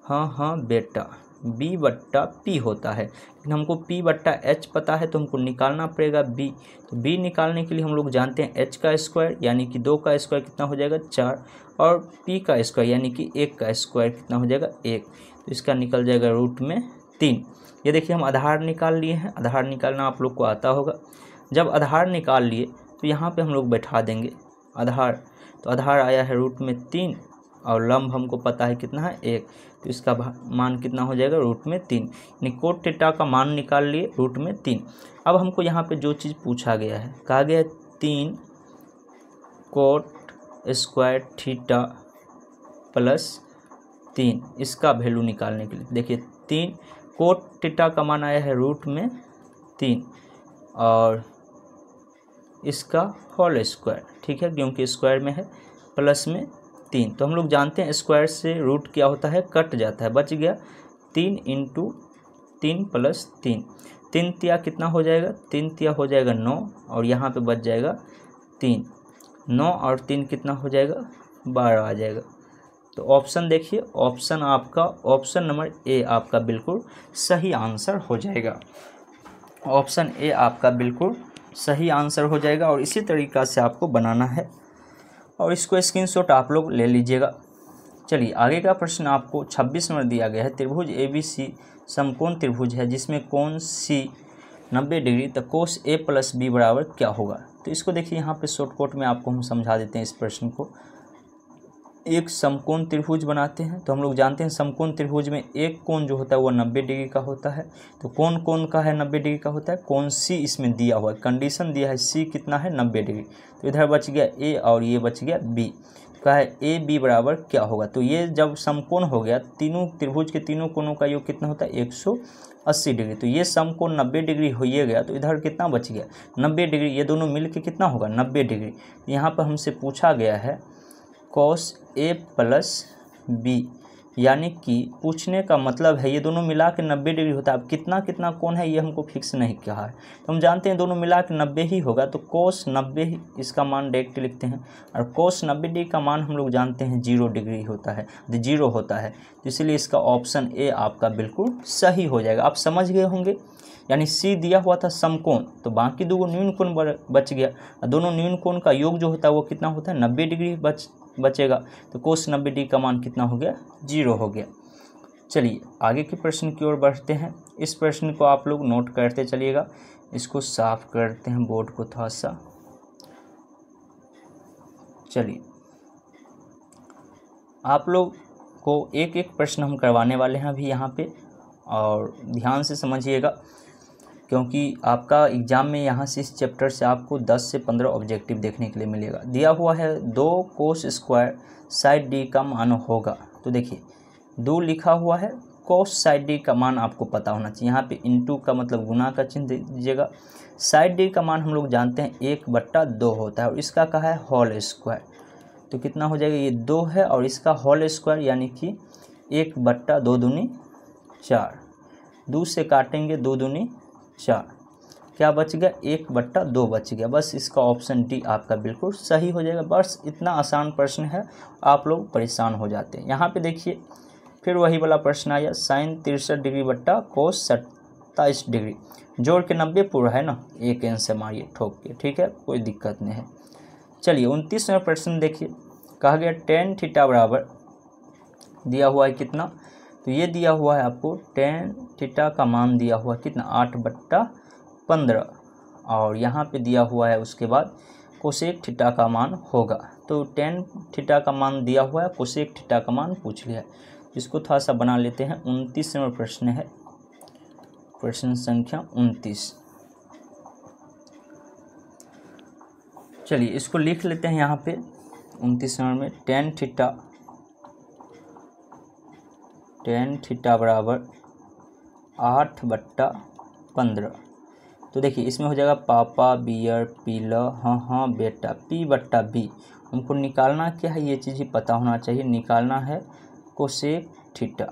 हाँ बेटा, बी बट्टा पी होता है, लेकिन हमको पी बट्टा एच पता है तो हमको निकालना पड़ेगा बी। तो बी निकालने के लिए हम लोग जानते हैं एच का स्क्वायर यानी कि 2 का स्क्वायर कितना हो जाएगा? 4, और पी का स्क्वायर यानी कि 1 का स्क्वायर कितना हो जाएगा? 1। तो इसका निकल जाएगा रूट में 3। ये देखिए हम आधार निकाल लिए हैं। आधार निकालना आप लोग को आता होगा। जब आधार निकाल लिए तो यहाँ पे हम लोग बैठा देंगे आधार। तो आधार आया है रूट में 3 और लंब हमको पता है कितना है? 1। तो इसका मान कितना हो जाएगा? रूट में 3। यानी कोट थीटा का मान निकाल लिए रूट में 3। अब हमको यहाँ पे जो चीज़ पूछा गया है, कहा गया है 3 कोट स्क्वायर थीटा प्लस 3, इसका वैल्यू निकालने के लिए देखिए 3 कोट थीटा का मान आया है रूट में 3 और इसका होल स्क्वायर। ठीक है, क्योंकि स्क्वायर में है, प्लस में 3। तो हम लोग जानते हैं स्क्वायर से रूट क्या होता है? कट जाता है। बच गया 3 × 3 + 3। 3 तिया कितना हो जाएगा? 3 तिया हो जाएगा 9 और यहाँ पे बच जाएगा 3। 9 और 3 कितना हो जाएगा? 12 आ जाएगा। तो ऑप्शन देखिए, ऑप्शन आपका ऑप्शन नंबर ए आपका बिल्कुल सही आंसर हो जाएगा। ऑप्शन ए आपका बिल्कुल सही आंसर हो जाएगा और इसी तरीक़ा से आपको बनाना है और इसको स्क्रीनशॉट आप लोग ले लीजिएगा। चलिए आगे का प्रश्न आपको 26 नंबर दिया गया है। त्रिभुज ABC समकोण त्रिभुज है जिसमें कोण C 90 डिग्री, तो कोस A + B बराबर क्या होगा? तो इसको देखिए यहाँ पे शॉर्टकट में आपको हम समझा देते हैं इस प्रश्न को। एक समकोण त्रिभुज बनाते हैं, तो हम लोग जानते हैं समकोण त्रिभुज में एक कोण जो होता है वो 90 डिग्री का होता है। तो कौन का है 90 डिग्री का होता है? कोण C इसमें दिया हुआ है, कंडीशन दिया है C कितना है? 90 डिग्री। तो इधर बच गया A और ये बच गया B। कहा है AB बराबर क्या होगा? तो ये जब समकोण हो गया, तीनों त्रिभुज के तीनों कोणों का योग कितना होता है? 180 डिग्री। तो ये समकोण 90 डिग्री हो गया, तो इधर कितना बच गया? 90 डिग्री। ये दोनों मिल के कितना होगा? 90 डिग्री। यहाँ पर हमसे पूछा गया है cos A + B यानी कि पूछने का मतलब है ये दोनों मिला के 90 डिग्री होता है। अब कितना कितना कोण है ये हमको फिक्स नहीं कहा है, तो हम जानते हैं दोनों मिला के 90 ही होगा, तो कोस 90 ही इसका मान डायरेक्ट लिखते हैं। और कोस 90 डिग्री का मान हम लोग जानते हैं 0 डिग्री होता है, 0 होता है, तो इसलिए इसका ऑप्शन ए आपका बिल्कुल सही हो जाएगा। आप समझ गए होंगे, यानी सी दिया हुआ था समकोण, तो बाकी दो न्यून कोण बच गया। दोनों न्यून कोण का योग जो होता है वो कितना होता है, 90 डिग्री बचेगा, तो कोस 90 डिग्री का मान कितना हो गया, 0 हो गया। चलिए आगे के प्रश्न की ओर बढ़ते हैं। इस प्रश्न को आप लोग नोट करते चलिएगा। इसको साफ करते हैं बोर्ड को थोड़ा सा। चलिए आप लोग को एक एक प्रश्न हम करवाने वाले हैं अभी यहाँ पे, और ध्यान से समझिएगा, क्योंकि आपका एग्ज़ाम में यहाँ से इस चैप्टर से आपको 10 से 15 ऑब्जेक्टिव देखने के लिए मिलेगा। दिया हुआ है 2 कोस स्क्वायर साइड डी का मान होगा, तो देखिए 2 लिखा हुआ है, कोस साइड डी का मान आपको पता होना चाहिए। यहाँ पे इनटू का मतलब गुना का चिन्ह दीजिएगा। साइड डी का मान हम लोग जानते हैं 1/2 होता है, और इसका कहा है होल स्क्वायर, तो कितना हो जाएगा, ये 2 है और इसका होल स्क्वायर यानी कि 1/2 दूनी 4, 2 से काटेंगे 2 दूनी 4, क्या बच गया, 1/2 बच गया। बस इसका ऑप्शन डी आपका बिल्कुल सही हो जाएगा। बस इतना आसान प्रश्न है, आप लोग परेशान हो जाते हैं। यहाँ पे देखिए फिर वही वाला प्रश्न आया, साइन 63 डिग्री बट्टा कोस 27 डिग्री, जोड़ के 90 पूरा है ना, एक आंसर मारिए ठोक के, ठीक है, कोई दिक्कत नहीं है। चलिए 29वां प्रश्न देखिए, कहा गया टेन थीटा बराबर दिया हुआ है कितना, तो ये दिया हुआ है आपको टेन थीटा का मान दिया हुआ है कितना, 8/15, और यहाँ पे दिया हुआ है उसके बाद कोसेक थीटा का मान होगा। तो टेन थीटा का मान दिया हुआ है, कोसेक थीटा का मान पूछ लिया है। इसको थोड़ा सा बना लेते हैं। 29वां प्रश्न है, प्रश्न संख्या 29। चलिए इसको लिख लेते हैं यहाँ पे 29वां में, टेन थीटा बराबर 8/15। तो देखिए इसमें हो जाएगा पापा बियर पीला हाँ बेटा, P/B। हमको निकालना क्या है, ये चीज़ ही पता होना चाहिए। निकालना है कोसेक थीटा,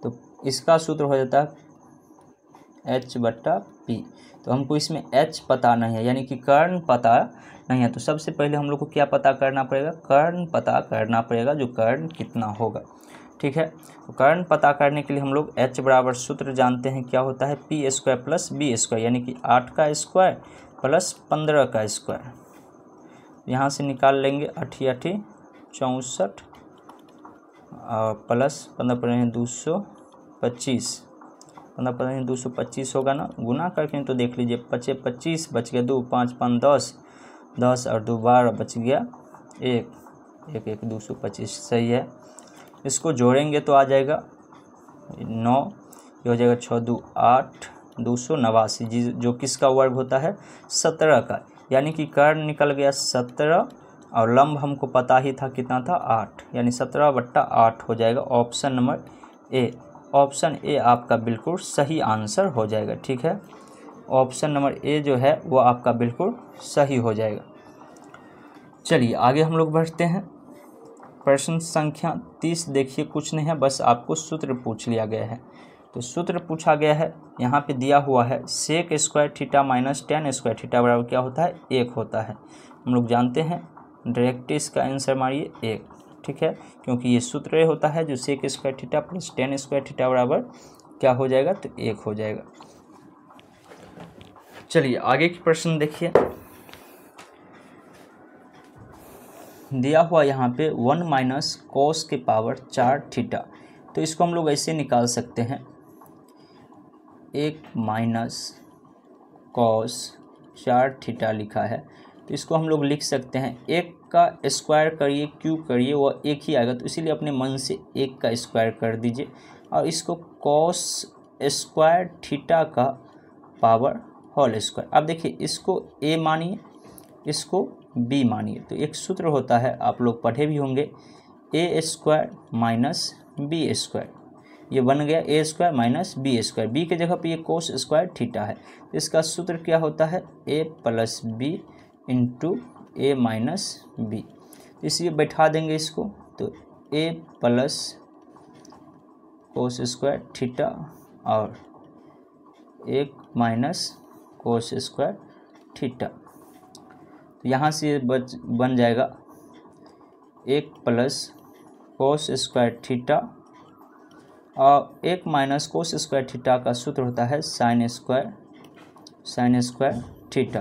तो इसका सूत्र हो जाता है H/P। तो हमको इसमें H पता नहीं है, यानी कि कर्ण पता नहीं है, तो सबसे पहले हम लोग को क्या पता करना पड़ेगा, कर्ण पता करना पड़ेगा, जो कर्ण कितना होगा, ठीक है। तो कर्ण पता करने के लिए हम लोग H बराबर सूत्र जानते हैं, क्या होता है, P² + B², यानी कि 8 का स्क्वायर प्लस 15 का स्क्वायर। यहाँ से निकाल लेंगे 8 8 64 और प्लस 15 225, 15 225 होगा ना, गुना करके तो देख लीजिए, 5 25 बच गया, 2 5 5 10, 10 और 2 12 बच गया 1 1 1 225, सही है। इसको जोड़ेंगे तो आ जाएगा 9, ये हो जाएगा 6 2 8 289, जो किसका वर्ग होता है, 17 का, यानी कि कर्ण निकल गया 17 और लंब हमको पता ही था कितना था, 8, यानी 17/8 हो जाएगा। Option number A, option A आपका बिल्कुल सही आंसर हो जाएगा, ठीक है। ऑप्शन नंबर ए जो है वो आपका बिल्कुल सही हो जाएगा। चलिए आगे हम लोग बढ़ते हैं। प्रश्न संख्या 30 देखिए, कुछ नहीं है, बस आपको सूत्र पूछ लिया गया है। तो सूत्र पूछा गया है, यहाँ पे दिया हुआ है sec square theta minus tan square theta बराबर क्या होता है, 1 होता है। हम लोग जानते हैं, डायरेक्ट इसका आंसर मारिए 1, ठीक है, क्योंकि ये सूत्र होता है जो sec square theta plus tan square theta बराबर क्या हो जाएगा, तो 1 हो जाएगा। चलिए आगे की प्रश्न देखिए, दिया हुआ यहाँ पे 1 माइनस कोस के पावर 4 थीटा, तो इसको हम लोग ऐसे निकाल सकते हैं, 1 माइनस कॉस 4 थीटा लिखा है, तो इसको हम लोग लिख सकते हैं 1 का स्क्वायर करिए क्यूब करिए वो 1 ही आएगा, तो इसीलिए अपने मन से 1 का स्क्वायर कर दीजिए और इसको कॉस स्क्वायर थीटा का पावर होल स्क्वायर। अब देखिए इसको ए मानिए, इसको बी मानिए, तो एक सूत्र होता है, आप लोग पढ़े भी होंगे, A square minus B square, ये बन गया A square minus B square, B के जगह पे ये कोस स्क्वायर थीटा है, इसका सूत्र क्या होता है, ए प्लस बी इंटू ए माइनस बी, इसलिए बैठा देंगे इसको, तो ए प्लस कोस स्क्वायर थीटा और 1 माइनस कोस स्क्वायर थीटा। तो यहाँ से बन जाएगा 1 प्लस कोस स्क्वायर थीटा और 1 माइनस कोस स्क्वायर थीटा का सूत्र होता है साइन स्क्वायर थीटा।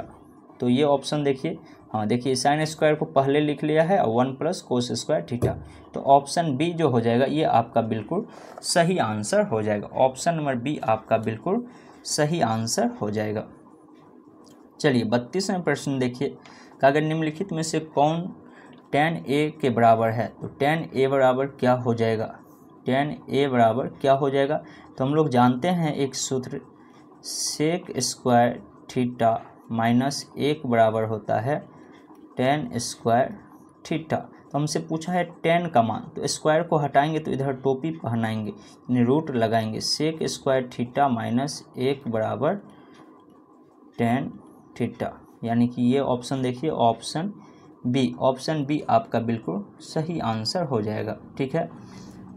तो ये ऑप्शन देखिए, हाँ देखिए साइन स्क्वायर को पहले लिख लिया है और 1 प्लस कोस स्क्वायर थीटा। तो ऑप्शन बी जो हो जाएगा ये आपका बिल्कुल सही आंसर हो जाएगा। ऑप्शन नंबर बी आपका बिल्कुल सही आंसर हो जाएगा। चलिए 32वें प्रश्न देखिए, अगर निम्नलिखित में से कौन tan a के बराबर है। तो tan a बराबर क्या हो जाएगा, tan a बराबर क्या हो जाएगा। तो हम लोग जानते हैं एक सूत्र सेक स्क्वायर थीटा माइनस 1 बराबर होता है tan स्क्वायर थीटा। तो हमसे पूछा है tan का मान, तो स्क्वायर को हटाएंगे तो इधर टोपी पहनाएंगे यानी रूट लगाएंगे, सेक स्क्वायर थीटा माइनस 1 बराबर tan थीटा, यानी कि ये ऑप्शन देखिए ऑप्शन बी आपका बिल्कुल सही आंसर हो जाएगा। ठीक है,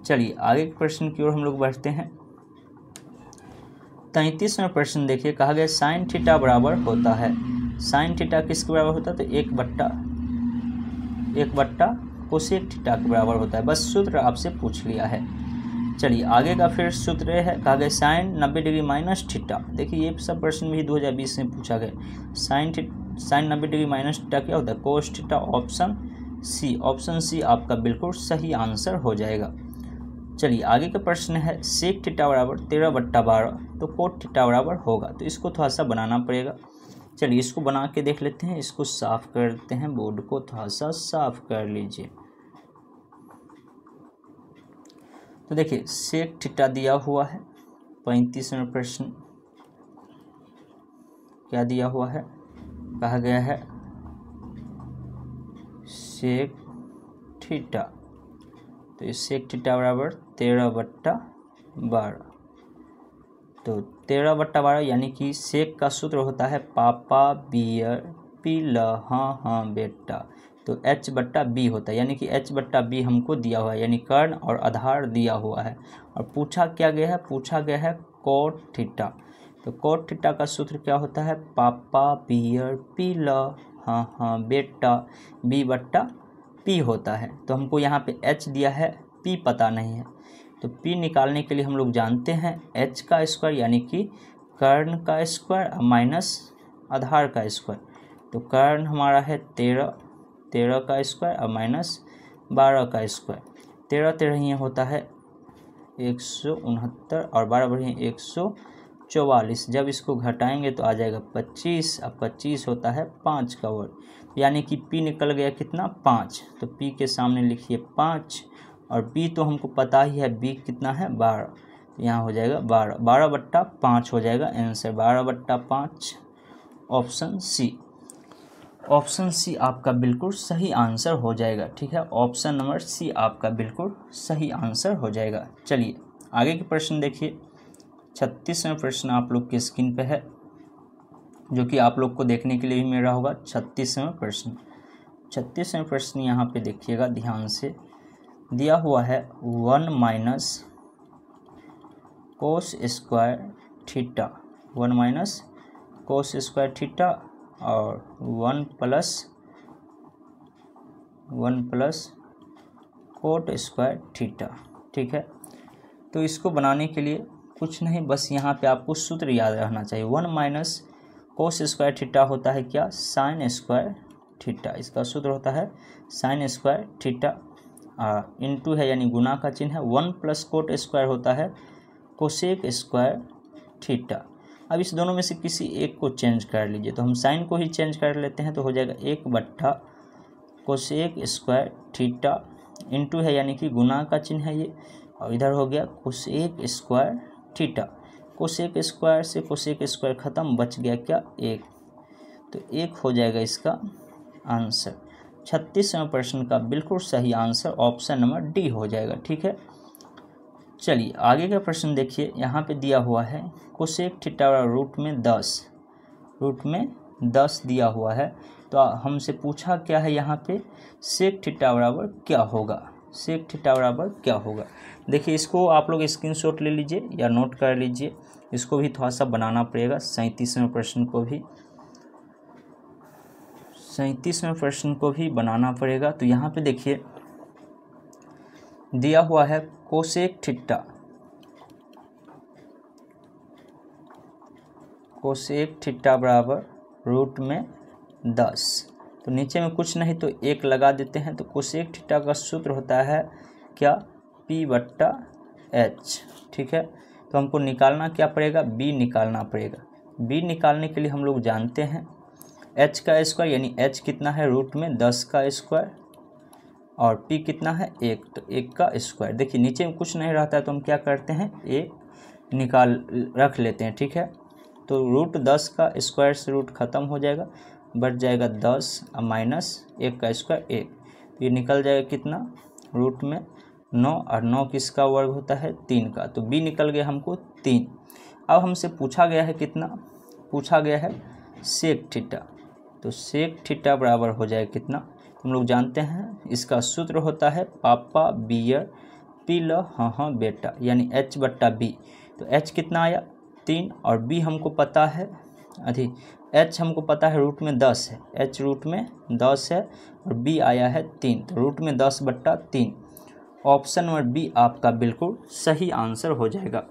चलिए आगे के प्रश्न की ओर हम लोग बढ़ते हैं। 33वां प्रश्न देखिए, कहा गया साइन थीटा बराबर होता है, साइन थीटा किसके बराबर होता है। तो एक बट्टा कोसेक थीटा के बराबर होता है। बस सूत्र आपसे पूछ लिया है। चलिए आगे का फिर सूत्र है, कहा गया साइन 90 डिग्री माइनस थीटा। देखिए ये सब प्रश्न भी 2020 में पूछा गया। साइन 90 डिग्री माइनस थीटा क्या होता है, कोस थीटा। ऑप्शन सी आपका बिल्कुल सही आंसर हो जाएगा। चलिए आगे का प्रश्न है, सेक थीटा बराबर 13/12, तो कोट थीटा बराबर होगा। तो इसको थोड़ा सा बनाना पड़ेगा। चलिए इसको बना के देख लेते हैं। इसको साफ कर देते हैं, बोर्ड को थोड़ा सा साफ कर लीजिए। तो देखिए सेक थीटा दिया हुआ है। 35वां प्रश्न क्या दिया हुआ है, कहा गया है सेक थीटा। तो इस सेक थीटा बराबर 13/12। तो 13/12 यानी कि सेक का सूत्र होता है पापा बियर पी ल हाँ बेटा। तो h/b होता है, यानी कि h/b हमको दिया हुआ है, यानी कर्ण और आधार दिया हुआ है। और पूछा क्या गया है, पूछा गया है कोट थीटा। तो कोट थीटा का सूत्र क्या होता है, पापा बियर पी ल हाँ बेटा b/p होता है। तो हमको यहाँ पे h दिया है, p पता नहीं है। तो p निकालने के लिए हम लोग जानते हैं h का स्क्वायर यानी कि कर्ण का स्क्वायर माइनस आधार का स्क्वायर। तो कर्ण हमारा है 13 का स्क्वायर और माइनस 12 का स्क्वायर। 13 ये होता है 169 और 12 144। जब इसको घटाएंगे तो आ जाएगा 25 और 25 होता है 5 का वर्ग, यानी कि p निकल गया कितना 5। तो p के सामने लिखिए 5 और b तो हमको पता ही है b कितना है 12। तो यहाँ हो जाएगा 12/5 हो जाएगा आंसर 12/5। ऑप्शन सी आपका बिल्कुल सही आंसर हो जाएगा। ठीक है, ऑप्शन नंबर सी आपका बिल्कुल सही आंसर हो जाएगा। चलिए आगे के प्रश्न देखिए। 36वां प्रश्न आप लोग की स्क्रीन पे है, जो कि आप लोग को देखने के लिए भी मिल रहा होगा। 36वां प्रश्न यहाँ पे देखिएगा ध्यान से, दिया हुआ है 1 minus cos square theta, 1 minus cos square theta और 1 प्लस कोट स्क्वायर थीटा। ठीक है, तो इसको बनाने के लिए कुछ नहीं, बस यहाँ पे आपको सूत्र याद रहना चाहिए। 1 माइनस कोस स्क्वायर थीटा होता है क्या, साइन स्क्वायर थीटा। इसका सूत्र होता है साइन स्क्वायर थीटा, इनटू है यानी गुना का चिन्ह है। 1 प्लस कोट स्क्वायर होता है कोसेक स्क्वायर थीटा। अब इस दोनों में से किसी एक को चेंज कर लीजिए। तो हम साइन को ही चेंज कर लेते हैं, तो हो जाएगा 1/कोसेक स्क्वायर थीटा, इनटू है यानी कि गुना का चिन्ह है ये, और इधर हो गया cosec square theta. Cosec square से कोसेक स्क्वायर खत्म, बच गया क्या 1। तो 1 हो जाएगा इसका आंसर। 36वां प्रश्न का बिल्कुल सही आंसर ऑप्शन नंबर डी हो जाएगा। ठीक है, चलिए आगे का प्रश्न देखिए। यहाँ पे दिया हुआ है कोसेक थीटा रूट में 10 दिया हुआ है। तो हमसे पूछा क्या है यहाँ पे, सेक थीटा बराबर क्या होगा। सेक थीटा बराबर क्या होगा। देखिए इसको आप लोग स्क्रीनशॉट ले लीजिए या नोट कर लीजिए, इसको भी थोड़ा सा बनाना पड़ेगा। 37वें प्रश्न को भी बनाना पड़ेगा। तो यहाँ पे देखिए दिया हुआ है कोसेक थीटा बराबर रूट में 10। तो नीचे में कुछ नहीं तो 1 लगा देते हैं। तो कोसेक थीटा का सूत्र होता है क्या, P/H। ठीक है, तो हमको निकालना क्या पड़ेगा, B निकालना पड़ेगा। B निकालने के लिए हम लोग जानते हैं H का स्क्वायर, यानी H कितना है रूट में 10 का स्क्वायर, और P कितना है 1, तो 1 का स्क्वायर। देखिए नीचे में कुछ नहीं रहता है तो हम क्या करते हैं, 1 निकाल रख लेते हैं। ठीक है, तो रूट 10 का स्क्वायर से रूट ख़त्म हो जाएगा, बच जाएगा 10 माइनस 1 का स्क्वायर 1, तो ये निकल जाएगा कितना, रूट में 9, और 9 किसका वर्ग होता है, 3 का। तो B निकल गया हमको 3। अब हमसे पूछा गया है कितना, पूछा गया है सेक थीटा। तो सेक थीटा बराबर हो जाए कितना, हम लोग जानते हैं इसका सूत्र होता है पापा बियर पी ल हाँ बेटा, यानी H/B। तो H कितना आया 3, और B हमको पता है H हमको पता है रूट में 10 है, H रूट में 10 है, और B आया है 3, तो रूट में 10/3। ऑप्शन नंबर B आपका बिल्कुल सही आंसर हो जाएगा।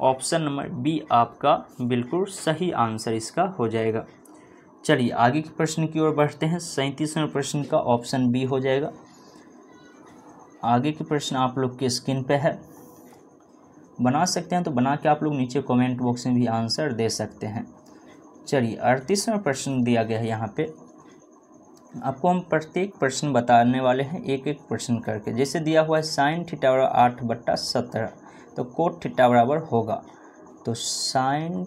ऑप्शन नंबर B आपका बिल्कुल सही आंसर इसका हो जाएगा। चलिए आगे के प्रश्न की ओर बढ़ते हैं। 37वें प्रश्न का ऑप्शन B हो जाएगा। आगे के प्रश्न आप लोग के स्क्रीन पे है, बना सकते हैं तो बना के आप लोग नीचे कमेंट बॉक्स में भी आंसर दे सकते हैं। चलिए 38वां प्रश्न दिया गया है। यहाँ पे आपको हम प्रत्येक प्रश्न बताने वाले हैं, एक एक प्रश्न करके। जैसे दिया हुआ है साइन थीटा बराबर 8/17, तो कोट थीटा बराबर होगा, तो साइन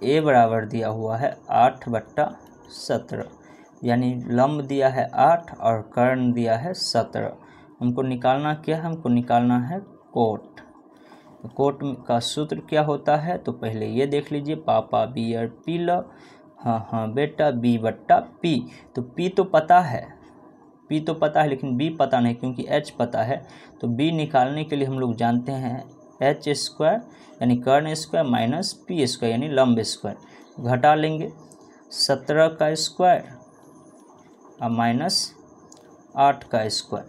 A बराबर दिया हुआ है 8/17, यानी लंब दिया है 8 और कर्ण दिया है 17। हमको निकालना क्या है, हमको निकालना है कोट। तो कोट का सूत्र क्या होता है, तो पहले ये देख लीजिए, पापा बियर पी ल हाँ बेटा B/P। तो P तो पता है, लेकिन B पता नहीं, क्योंकि H पता है। तो B निकालने के लिए हम लोग जानते हैं H² यानी कर्ण स्क्वायर माइनस P² यानी लंब स्क्वायर, घटा लेंगे 17 का स्क्वायर और माइनस 8 का स्क्वायर।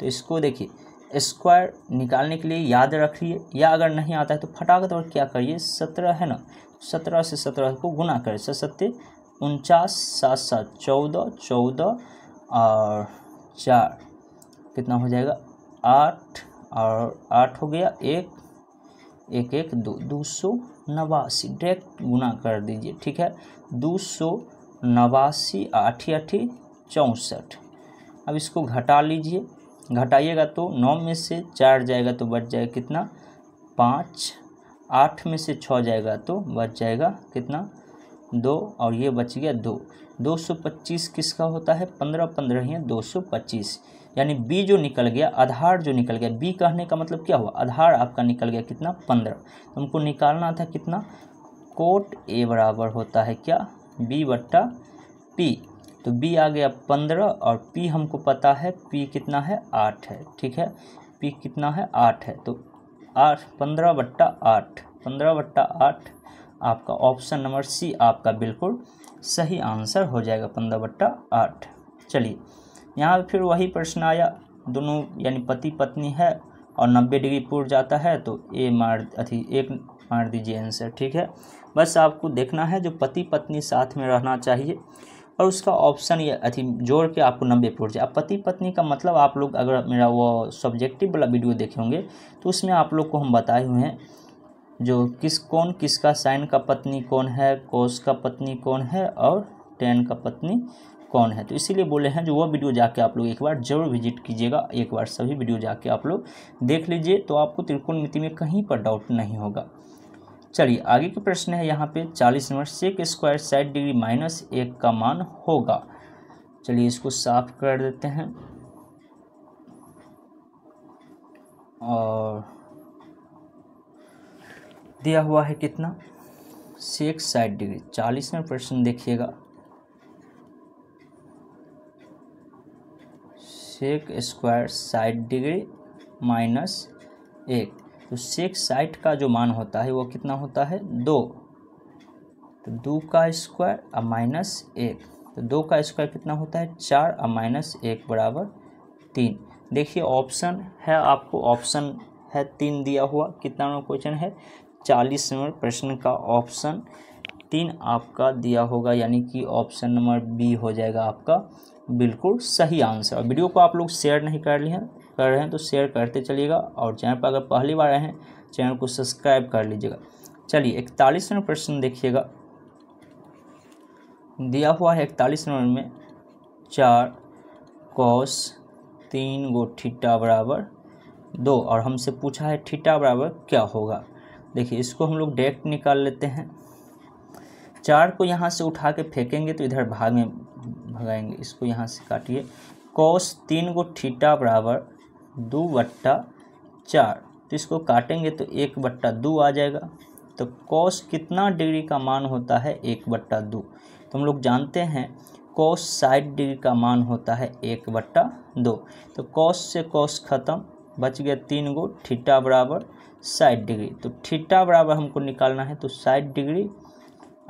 तो इसको देखिए स्क्वायर निकालने के लिए याद रखिए, या अगर नहीं आता है तो फटाक तौर क्या करिए, 17 है ना, 17 से 17 को गुना करें, 7 49, 7 7 14, 14 और 4 कितना हो जाएगा 8, और 8 हो गया 1 1 1 2, 289, डायरेक्ट गुना कर दीजिए। ठीक है, 289 8 8 64। अब इसको घटा लीजिए, घटाइएगा तो 9 में से 4 जाएगा तो बच जाएगा कितना 5, 8 में से 6 जाएगा तो बच जाएगा कितना 2, और ये बच गया 2। 225 किसका होता है, 15 15 ही 225, यानी B जो निकल गया, आधार जो निकल गया, B कहने का मतलब क्या हुआ, आधार आपका निकल गया कितना 15। तो हमको निकालना था कितना, कोट A बराबर होता है क्या B/P। तो B आ गया 15, और P हमको पता है P कितना है 8 है। ठीक है, P कितना है 8 है, तो 15/8, 15/8 आपका ऑप्शन नंबर C आपका बिल्कुल सही आंसर हो जाएगा, 15/8। चलिए यहाँ पे फिर वही प्रश्न आया, दोनों यानी पति पत्नी है और 90 डिग्री पूर्व जाता है, तो एक मार दीजिए आंसर। ठीक है, बस आपको देखना है जो पति पत्नी साथ में रहना चाहिए, और उसका ऑप्शन ये जोड़ के आपको 90 पूर्व जाए। अब पति पत्नी का मतलब आप लोग अगर मेरा वो सब्जेक्टिव वाला वीडियो देखे होंगे तो उसमें आप लोग को हम बताए हुए हैं जो कौन किसका साइन का पत्नी कौन है, कोस का पत्नी कौन है, और टेन का पत्नी कौन है। तो इसीलिए बोले हैं जो वो वीडियो जाके आप लोग एक बार जरूर विजिट कीजिएगा, एक बार सभी वीडियो जाके आप लोग देख लीजिए, तो आपको त्रिकोणमिति में कहीं पर डाउट नहीं होगा। चलिए आगे के प्रश्न है यहाँ पे 40 नंबर, सेक स्क्वायर 60 डिग्री -1 का मान होगा। चलिए इसको साफ कर देते हैं, और दिया हुआ है कितना, सेक 60 डिग्री। 40वें प्रश्न देखिएगा, सेक स्क्वायर 60 डिग्री माइनस 1। तो सेक 60 का जो मान होता है वो कितना होता है 2। तो 2 का स्क्वायर और माइनस 1, तो 2 का स्क्वायर कितना होता है 4 और माइनस 1 बराबर 3। देखिए ऑप्शन है, आपको ऑप्शन है 3 दिया हुआ। कितना नंबर क्वेश्चन है 40 नंबर प्रश्न का ऑप्शन 3 आपका दिया होगा, यानी कि ऑप्शन नंबर बी हो जाएगा आपका बिल्कुल सही आंसर। और वीडियो को आप लोग शेयर नहीं कर रहे हैं तो शेयर करते चलिएगा, और चैनल पर अगर पहली बार आए हैं चैनल को सब्सक्राइब कर लीजिएगा। चलिए 41 नंबर प्रश्न देखिएगा, दिया हुआ है 41 नंबर में 4 cos 3 गो थीटा बराबर 2, और हमसे पूछा है थीटा बराबर क्या होगा। देखिए इसको हम लोग डायरेक्ट निकाल लेते हैं। 4 को यहाँ से उठा के फेंकेंगे तो इधर भाग में भगाएंगे, इसको यहाँ से काटिए। cos 3 गो थीटा बराबर 2/4, तो इसको काटेंगे तो 1/2 आ जाएगा। तो cos कितना डिग्री का मान होता है 1/2, तो हम लोग जानते हैं cos 60 डिग्री का मान होता है 1/2। तो cos से cos खत्म, बच गया 3 गो थीटा बराबर 60 डिग्री। तो थीटा बराबर हमको निकालना है, तो 60 डिग्री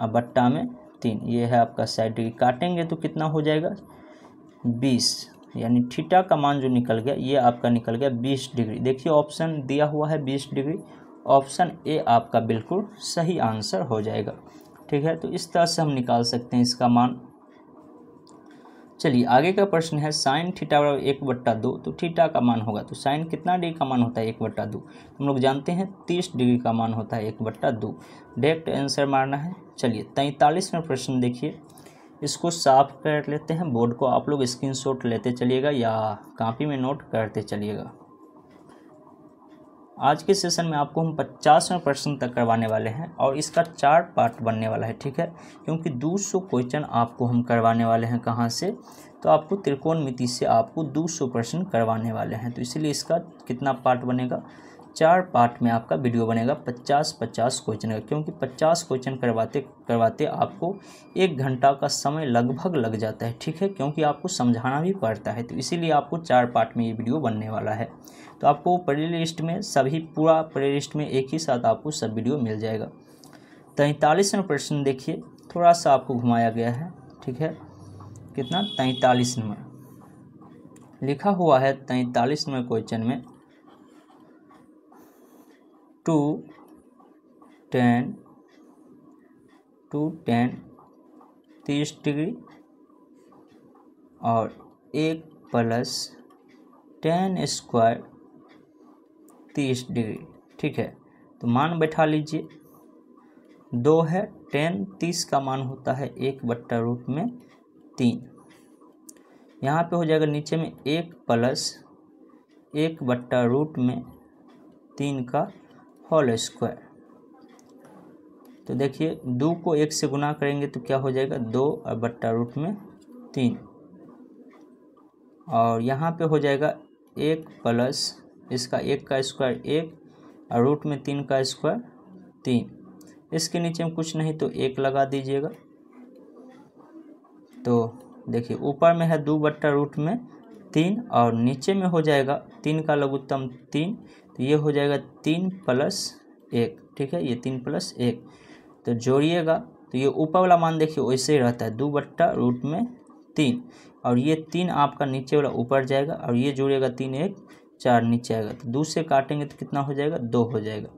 और बट्टा में 3, ये है आपका 60 डिग्री। काटेंगे तो कितना हो जाएगा 20, यानी थीटा का मान जो निकल गया ये आपका निकल गया 20 डिग्री। देखिए ऑप्शन दिया हुआ है 20 डिग्री, ऑप्शन ए आपका बिल्कुल सही आंसर हो जाएगा। ठीक है, तो इस तरह से हम निकाल सकते हैं इसका मान। चलिए आगे का प्रश्न है साइन थीटा बराबर 1/2, तो थीटा का मान होगा, तो साइन कितना डिग्री का मान होता है 1/2, हम लोग जानते हैं 30 डिग्री का मान होता है 1/2। डायरेक्ट आंसर मारना है। चलिए 43 में प्रश्न देखिए, इसको साफ कर लेते हैं। बोर्ड को आप लोग स्क्रीनशॉट लेते चलिएगा या कॉपी में नोट करते चलिएगा। आज के सेशन में आपको हम 50वें प्रश्न तक करवाने वाले हैं, और इसका 4 पार्ट बनने वाला है। ठीक है, क्योंकि 200 क्वेश्चन आपको हम करवाने वाले हैं। कहाँ से, तो आपको त्रिकोणमिति से आपको 200 प्रश्न करवाने वाले हैं, तो इसीलिए इसका कितना पार्ट बनेगा 4 पार्ट में आपका वीडियो बनेगा 50-50 क्वेश्चन का। क्योंकि 50 क्वेश्चन करवाते आपको 1 घंटा का समय लगभग लग जाता है। ठीक है, क्योंकि आपको समझाना भी पड़ता है, तो इसीलिए आपको 4 पार्ट में ये वीडियो बनने वाला है। तो आपको प्ले लिस्ट में सभी पूरा प्ले लिस्ट में एक ही साथ आपको सब वीडियो मिल जाएगा। 43वां प्रश्न देखिए, थोड़ा सा आपको घुमाया गया है। ठीक है, कितना 43 नंबर लिखा हुआ है। 43 नंबर क्वेश्चन में 2 tan 30 डिग्री और 1 प्लस tan स्क्वायर 30 डिग्री। ठीक है, तो मान बैठा लीजिए। 2 है, tan 30 का मान होता है 1/√3। यहाँ पे हो जाएगा नीचे में 1 प्लस 1/√3 का होल स्क्वायर। तो देखिए 2 को 1 से गुना करेंगे तो क्या हो जाएगा 2/√3, और यहाँ पे हो जाएगा 1 प्लस इसका 1 का स्क्वायर 1 और √3 का स्क्वायर 3। इसके नीचे में कुछ नहीं तो 1 लगा दीजिएगा। तो देखिए ऊपर में है 2/√3 और नीचे में हो जाएगा 3 का लघुत्तम 3, तो ये हो जाएगा 3 + 1। ठीक है, ये 3 + 1, तो जोड़िएगा तो ये ऊपर वाला मान देखिए वैसे ही रहता है 2/√3, और ये 3 आपका नीचे वाला ऊपर जाएगा, और ये जोड़िएगा 3 1 4 नीचे आएगा, तो 2 से काटेंगे तो कितना हो जाएगा 2 हो जाएगा।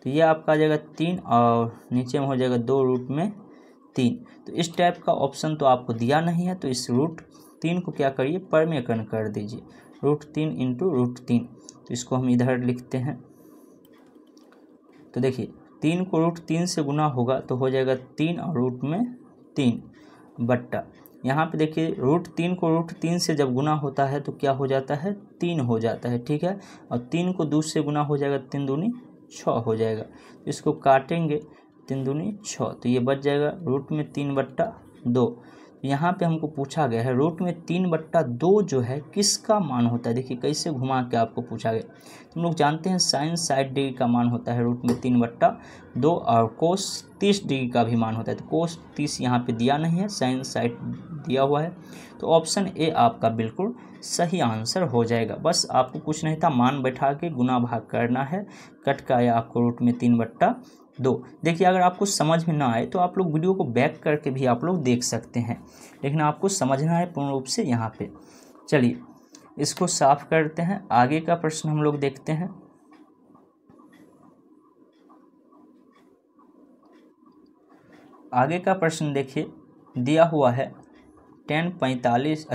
तो ये आपका आ जाएगा 3 और नीचे में हो जाएगा 2√3। तो इस टाइप का ऑप्शन तो आपको दिया नहीं है, तो इस √3 को क्या करिए परमेकरण कर दीजिए, √3 × √3। तो इसको हम इधर लिखते हैं। तो देखिए 3 को √3 से गुना होगा तो हो जाएगा 3 और √3 बट्टा, यहाँ पे देखिए √3 को √3 से जब गुना होता है तो क्या हो जाता है 3 हो जाता है। ठीक है, और 3 को 2 से गुना हो जाएगा 3 दूनी 6 हो जाएगा। इसको काटेंगे 3 दूनी 6, तो ये बच जाएगा √3/2। यहाँ पे हमको पूछा गया है √3/2 जो है किसका मान होता है। देखिए कैसे घुमा के आपको पूछा गया। तुम लोग जानते हैं साइन 60 डिग्री का मान होता है √3/2, और कोस 30 डिग्री का भी मान होता है। तो कोस 30 यहाँ पे दिया नहीं है, साइन 60 दिया हुआ है। तो ऑप्शन ए आपका बिल्कुल सही आंसर हो जाएगा। बस आपको कुछ नहीं था, मान बैठा के गुना भाग करना है। कट का आया आपको रूट में 3/2। देखिए अगर आपको समझ में ना आए तो आप लोग वीडियो को बैक करके भी आप लोग देख सकते हैं, लेकिन आपको समझना है पूर्ण रूप से यहाँ पे। चलिए इसको साफ करते हैं, आगे का प्रश्न हम लोग देखते हैं। आगे का प्रश्न देखिए, दिया हुआ है tan 45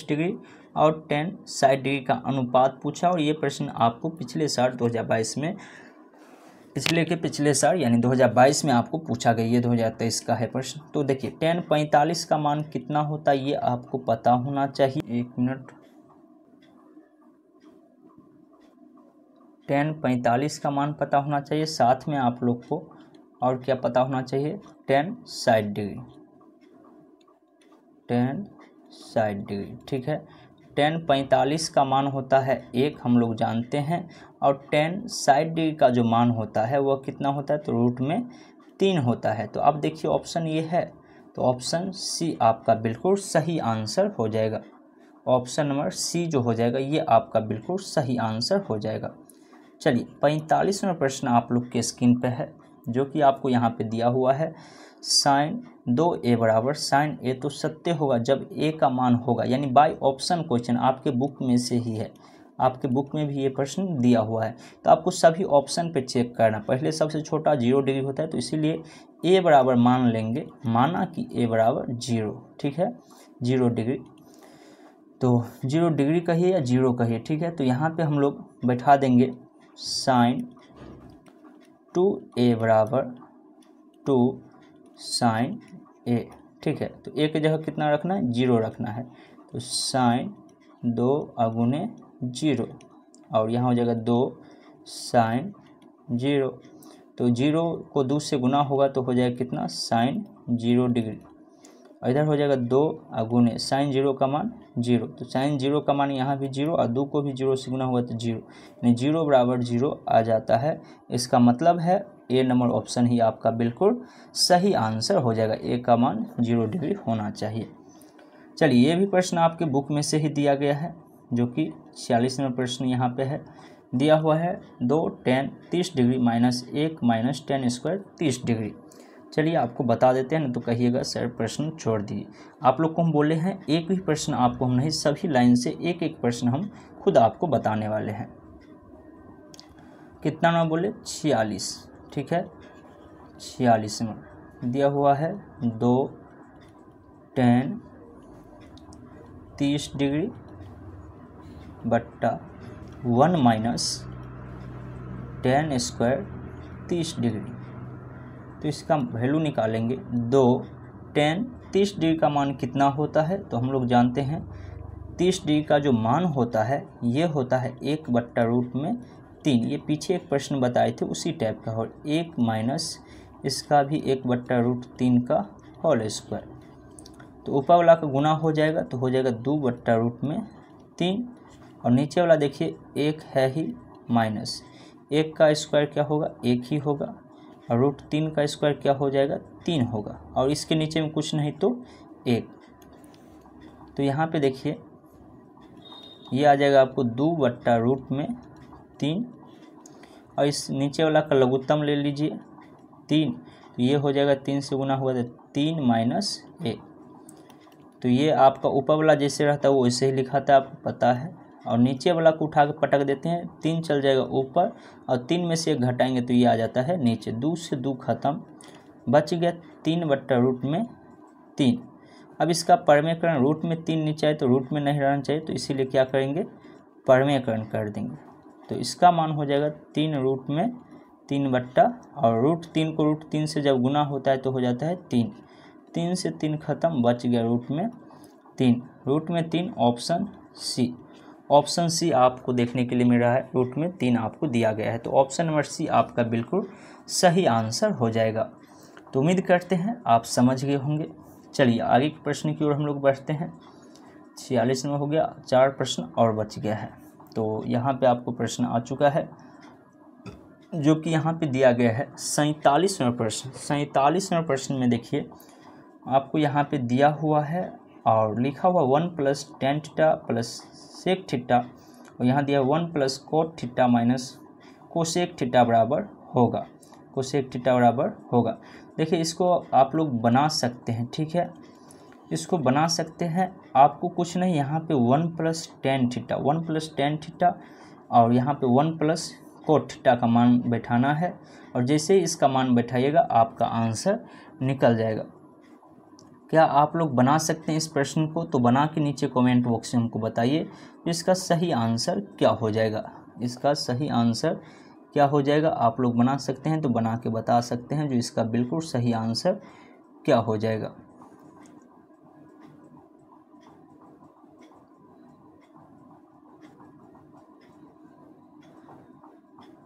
डिग्री और tan 60 डिग्री का अनुपात पूछा, और ये प्रश्न आपको पिछले साल 2022 में, पिछले साल यानी 2022 में आपको पूछा गया। ये 2023 का है प्रश्न। तो देखिए tan 45 का मान कितना होता है ये आपको पता होना चाहिए। एक मिनट, tan 45 का मान पता होना चाहिए, साथ में आप लोग को और क्या पता होना चाहिए, tan 60 डिग्री, tan 60 डिग्री, ठीक है। tan 45 का मान होता है 1, हम लोग जानते हैं, और tan 60 डिग्री का जो मान होता है वह कितना होता है, तो रूट में 3 होता है। तो अब देखिए ऑप्शन ये है, तो ऑप्शन सी आपका बिल्कुल सही आंसर हो जाएगा। ऑप्शन नंबर सी जो हो जाएगा ये आपका बिल्कुल सही आंसर हो जाएगा। चलिए 45वां प्रश्न आप लोग के स्क्रीन पे है, जो कि आपको यहाँ पे दिया हुआ है। sin 2a बराबर sin a, तो सत्य होगा जब a का मान होगा, यानी बाय ऑप्शन क्वेश्चन आपके बुक में से ही है, आपके बुक में भी ये प्रश्न दिया हुआ है। तो आपको सभी ऑप्शन पे चेक करना, पहले सबसे छोटा 0 डिग्री होता है, तो इसीलिए a बराबर मान लेंगे, माना कि a बराबर 0, ठीक है, 0 डिग्री। तो 0 डिग्री कहिए या 0 कहिए, ठीक है। तो यहाँ पे हम लोग बैठा देंगे sin 2a बराबर 2 sin a, ठीक है। तो a की जगह कितना रखना है, 0 रखना है, तो sin 2 अगुने 0, और यहाँ हो जाएगा 2 sin 0। तो 0 को 2 से गुना होगा तो हो जाएगा कितना, sin 0 डिग्री, और इधर हो जाएगा 2 अगुने sin 0 का मान 0, तो sin 0 का मान यहाँ भी 0, और 2 को भी 0 से गुना हुआ तो 0, यानी 0 बराबर 0 आ जाता है। इसका मतलब है ए नंबर ऑप्शन ही आपका बिल्कुल सही आंसर हो जाएगा, ए का मान 0 डिग्री होना चाहिए। चलिए ये भी प्रश्न आपके बुक में से ही दिया गया है, जो कि 46वां प्रश्न यहाँ पे है, दिया हुआ है 2 tan 30 degree minus 1 minus tan square 30 degree. चलिए आपको बता देते हैं, ना तो कहिएगा सर प्रश्न छोड़ दीजिए। आप लोग को हम बोले हैं एक भी प्रश्न आपको हम नहीं, सभी लाइन से एक एक प्रश्न हम खुद आपको बताने वाले हैं। कितना ना बोले, 46, ठीक है। 46 में दिया हुआ है 2 tan 30 डिग्री बट्टा 1 माइनस tan स्क्वायर 30 डिग्री। तो इसका वैल्यू निकालेंगे, 2 tan 30 डिग्री का मान कितना होता है, तो हम लोग जानते हैं 30 डिग्री का जो मान होता है ये होता है 1/√3। ये पीछे एक प्रश्न बताए थे उसी टाइप का, और 1 माइनस इसका भी 1/√3 का होल स्क्वायर। तो ऊपर वाला का गुना हो जाएगा तो हो जाएगा 2/√3, और नीचे वाला देखिए 1 है ही माइनस 1 का स्क्वायर क्या होगा, 1 ही होगा, और √3 का स्क्वायर क्या हो जाएगा, 3 होगा, और इसके नीचे में कुछ नहीं तो 1। तो यहाँ पे देखिए ये आ जाएगा आपको 2/√3, और इस नीचे वाला का लघुत्तम ले लीजिए 3, तो ये हो जाएगा 3 से गुना हुआ तो 3 माइनस 1। तो ये आपका ऊपर वाला जैसे रहता है वो वैसे ही लिखाता है, आपको पता है, और नीचे वाला को उठा के पटक देते हैं, 3 चल जाएगा ऊपर, और 3 में से 1 घटाएंगे तो ये आ जाता है नीचे, 2 से 2 खत्म, बच गया 3/√3। अब इसका परमेकरण, रूट में 3 नीचे आए तो रूट में नहीं रहना चाहिए, तो इसीलिए क्या करेंगे, परमेकरण कर देंगे। तो इसका मान हो जाएगा 3√3 बट्टा, और √3 को √3 से जब गुना होता है तो हो जाता है 3, 3 से 3 खत्म, बच गया √3 ऑप्शन सी। ऑप्शन सी आपको देखने के लिए मिल रहा है, √3 आपको दिया गया है, तो ऑप्शन नंबर सी आपका बिल्कुल सही आंसर हो जाएगा। तो उम्मीद करते हैं आप समझ गए होंगे। चलिए आगे के प्रश्न की ओर हम लोग बढ़ते हैं। 46 में हो गया, 4 प्रश्न और बच गया है। तो यहाँ पे आपको प्रश्न आ चुका है, जो कि यहाँ पे दिया गया है 47वां प्रश्न। 47वां प्रश्न में देखिए आपको यहाँ पे दिया हुआ है और लिखा हुआ 1 plus tan theta plus sec theta, और यहाँ दिया 1 plus cot theta minus cosec theta बराबर होगा, कोसेक थीटा बराबर होगा। देखिए इसको आप लोग बना सकते हैं, ठीक है, इसको बना सकते हैं। आपको कुछ नहीं, यहाँ पे 1 plus tan theta, 1 plus tan theta और यहाँ पे 1 प्लस कोट थीटा का मान बैठाना है, और जैसे ही इसका मान बैठाइएगा आपका आंसर निकल जाएगा। क्या आप लोग बना सकते हैं इस प्रश्न को? तो बना के नीचे कमेंट बॉक्स में हमको बताइए इसका सही आंसर क्या हो जाएगा, इसका सही आंसर क्या हो जाएगा। आप लोग बना सकते हैं तो बना के बता सकते हैं जो इसका बिल्कुल सही आंसर क्या हो जाएगा।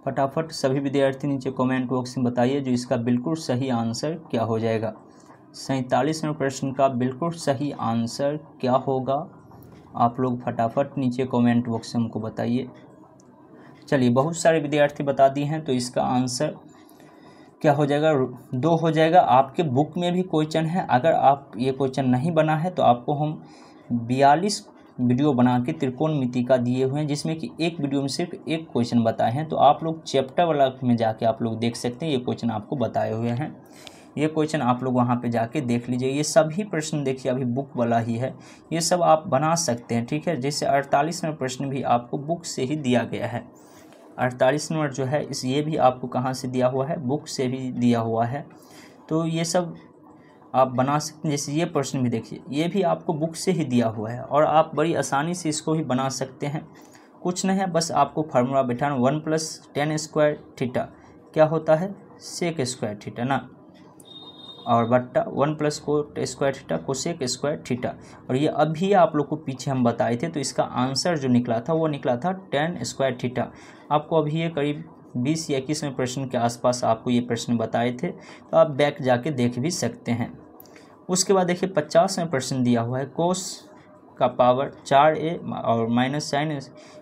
फटाफट सभी विद्यार्थी नीचे कमेंट बॉक्स में बताइए जो इसका बिल्कुल सही आंसर क्या हो जाएगा। 47वें प्रश्न का बिल्कुल सही आंसर क्या होगा, आप लोग फटाफट नीचे कमेंट बॉक्स में हमको बताइए। चलिए बहुत सारे विद्यार्थी बता दिए हैं, तो इसका आंसर क्या हो जाएगा, 2 हो जाएगा। आपके बुक में भी क्वेश्चन है, अगर आप ये क्वेश्चन नहीं बना है तो आपको हम 42 वीडियो बना के त्रिकोणमिति का दिए हुए हैं, जिसमें कि एक वीडियो में सिर्फ एक क्वेश्चन बताए हैं। तो आप लोग चैप्टर वाला में जाके आप लोग देख सकते हैं, ये क्वेश्चन आपको बताए हुए हैं, ये क्वेश्चन आप लोग वहाँ पे जाके देख लीजिए। ये सभी प्रश्न देखिए अभी बुक वाला ही है, ये सब आप बना सकते हैं, ठीक है। जैसे 48वां प्रश्न भी आपको बुक से ही दिया गया है, 48 नंबर जो है इस ये भी आपको कहाँ से दिया हुआ है, बुक से भी दिया हुआ है। तो ये सब आप बना सकते हैं। जैसे ये प्रश्न भी देखिए, ये भी आपको बुक से ही दिया हुआ है और आप बड़ी आसानी से इसको भी बना सकते हैं। कुछ नहीं है, बस आपको फार्मूला बैठाना, 1 प्लस टेन स्क्वायर थीटा क्या होता है, सेक स्क्वायर थीटा ना, और बट्टा 1 plus coat square theta cosec square theta. और ये अभी आप लोग को पीछे हम बताए थे, तो इसका आंसर जो निकला था वो निकला था टेन स्क्वायर थीटा। आपको अभी ये करीब 20 या 21वें प्रश्न के आसपास आपको ये प्रश्न बताए थे, तो आप बैक जाके देख भी सकते हैं। उसके बाद देखिए 50वें प्रश्न दिया हुआ है, कोस का पावर 4a और माइनस साइन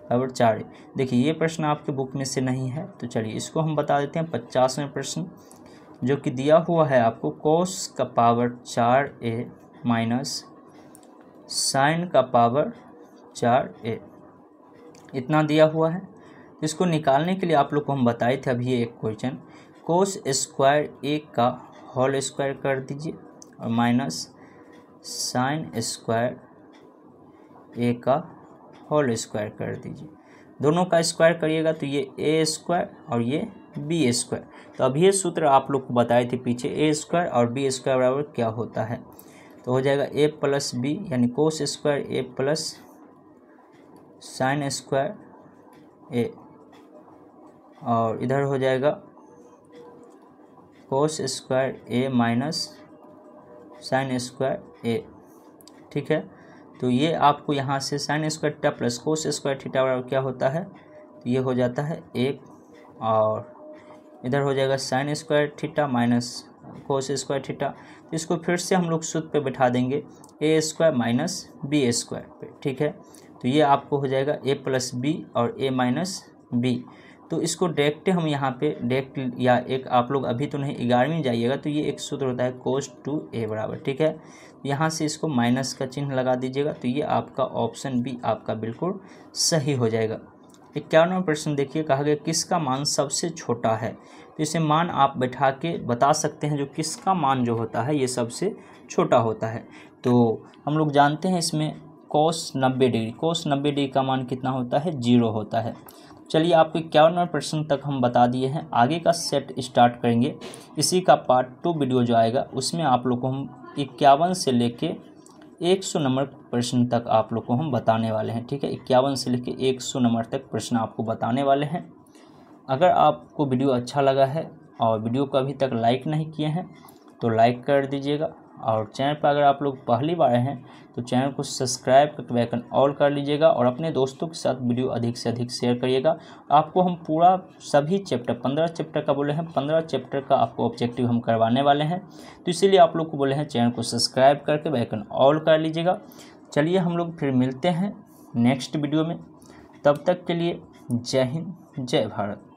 पावर 4a। देखिए ये प्रश्न आपके बुक में से नहीं है, तो चलिए इसको हम बता देते हैं। 50वें प्रश्न जो कि दिया हुआ है आपको, कोस का पावर 4a माइनस साइन का पावर 4a, इतना दिया हुआ है। इसको निकालने के लिए आप लोग को हम बताए थे अभी एक क्वेश्चन, कोस स्क्वायर a का होल स्क्वायर कर दीजिए और माइनस साइन स्क्वायर a का होल स्क्वायर कर दीजिए। दोनों का स्क्वायर करिएगा तो ये a स्क्वायर और ये b स्क्वायर। तो अब ये सूत्र आप लोग को बताए थे पीछे, a स्क्वायर और b स्क्वायर बराबर क्या होता है, तो हो जाएगा a प्लस b यानी cos square a plus sine square a, और इधर हो जाएगा cos square a minus sine square a, ठीक है। तो ये आपको यहाँ से sign square theta plus cos square theta बराबर क्या होता है, तो ये हो जाता है 1, और इधर हो जाएगा sign square theta minus cos square theta. तो इसको फिर से हम लोग सूत्र पे बैठा देंगे, a square minus b square पे, ठीक है। तो ये आपको हो जाएगा a प्लस b और a माइनस b। तो इसको डायरेक्ट हम यहाँ पे डायरेक्ट, या एक आप लोग अभी तो नहीं 11वीं जाइएगा, तो ये एक सूत्र होता है कोस 2a बराबर, ठीक है। यहाँ से इसको माइनस का चिन्ह लगा दीजिएगा, तो ये आपका ऑप्शन बी आपका बिल्कुल सही हो जाएगा। 51वां प्रश्न देखिए, कहा गया किसका मान सबसे छोटा है। तो इसे मान आप बैठा के बता सकते हैं, जो किसका मान जो होता है ये सबसे छोटा होता है। तो हम लोग जानते हैं इसमें कोस 90 डिग्री, कोस 90 डिग्री का मान कितना होता है, 0 होता है। चलिए आपको 51वां प्रश्न तक हम बता दिए हैं, आगे का सेट स्टार्ट करेंगे। इसी का पार्ट 2 वीडियो जो आएगा उसमें आप लोग को हम 51 से लेके 100 नंबर प्रश्न तक आप लोग को हम बताने वाले हैं, ठीक है। 51 से लेके 100 नंबर तक प्रश्न आपको बताने वाले हैं। अगर आपको वीडियो अच्छा लगा है और वीडियो को अभी तक लाइक नहीं किए हैं तो लाइक कर दीजिएगा, और चैनल पर अगर आप लोग पहली बार हैं तो चैनल को सब्सक्राइब करके बेल आइकन ऑल कर लीजिएगा, और अपने दोस्तों के साथ वीडियो अधिक से अधिक शेयर करिएगा। आपको हम पूरा सभी चैप्टर 15 चैप्टर का बोले हैं, 15 चैप्टर का आपको ऑब्जेक्टिव हम करवाने वाले हैं, तो इसीलिए आप लोग को बोले हैं चैनल को सब्सक्राइब करके बेल आइकन ऑल कर लीजिएगा। चलिए हम लोग फिर मिलते हैं नेक्स्ट वीडियो में, तब तक के लिए जय हिंद जय भारत।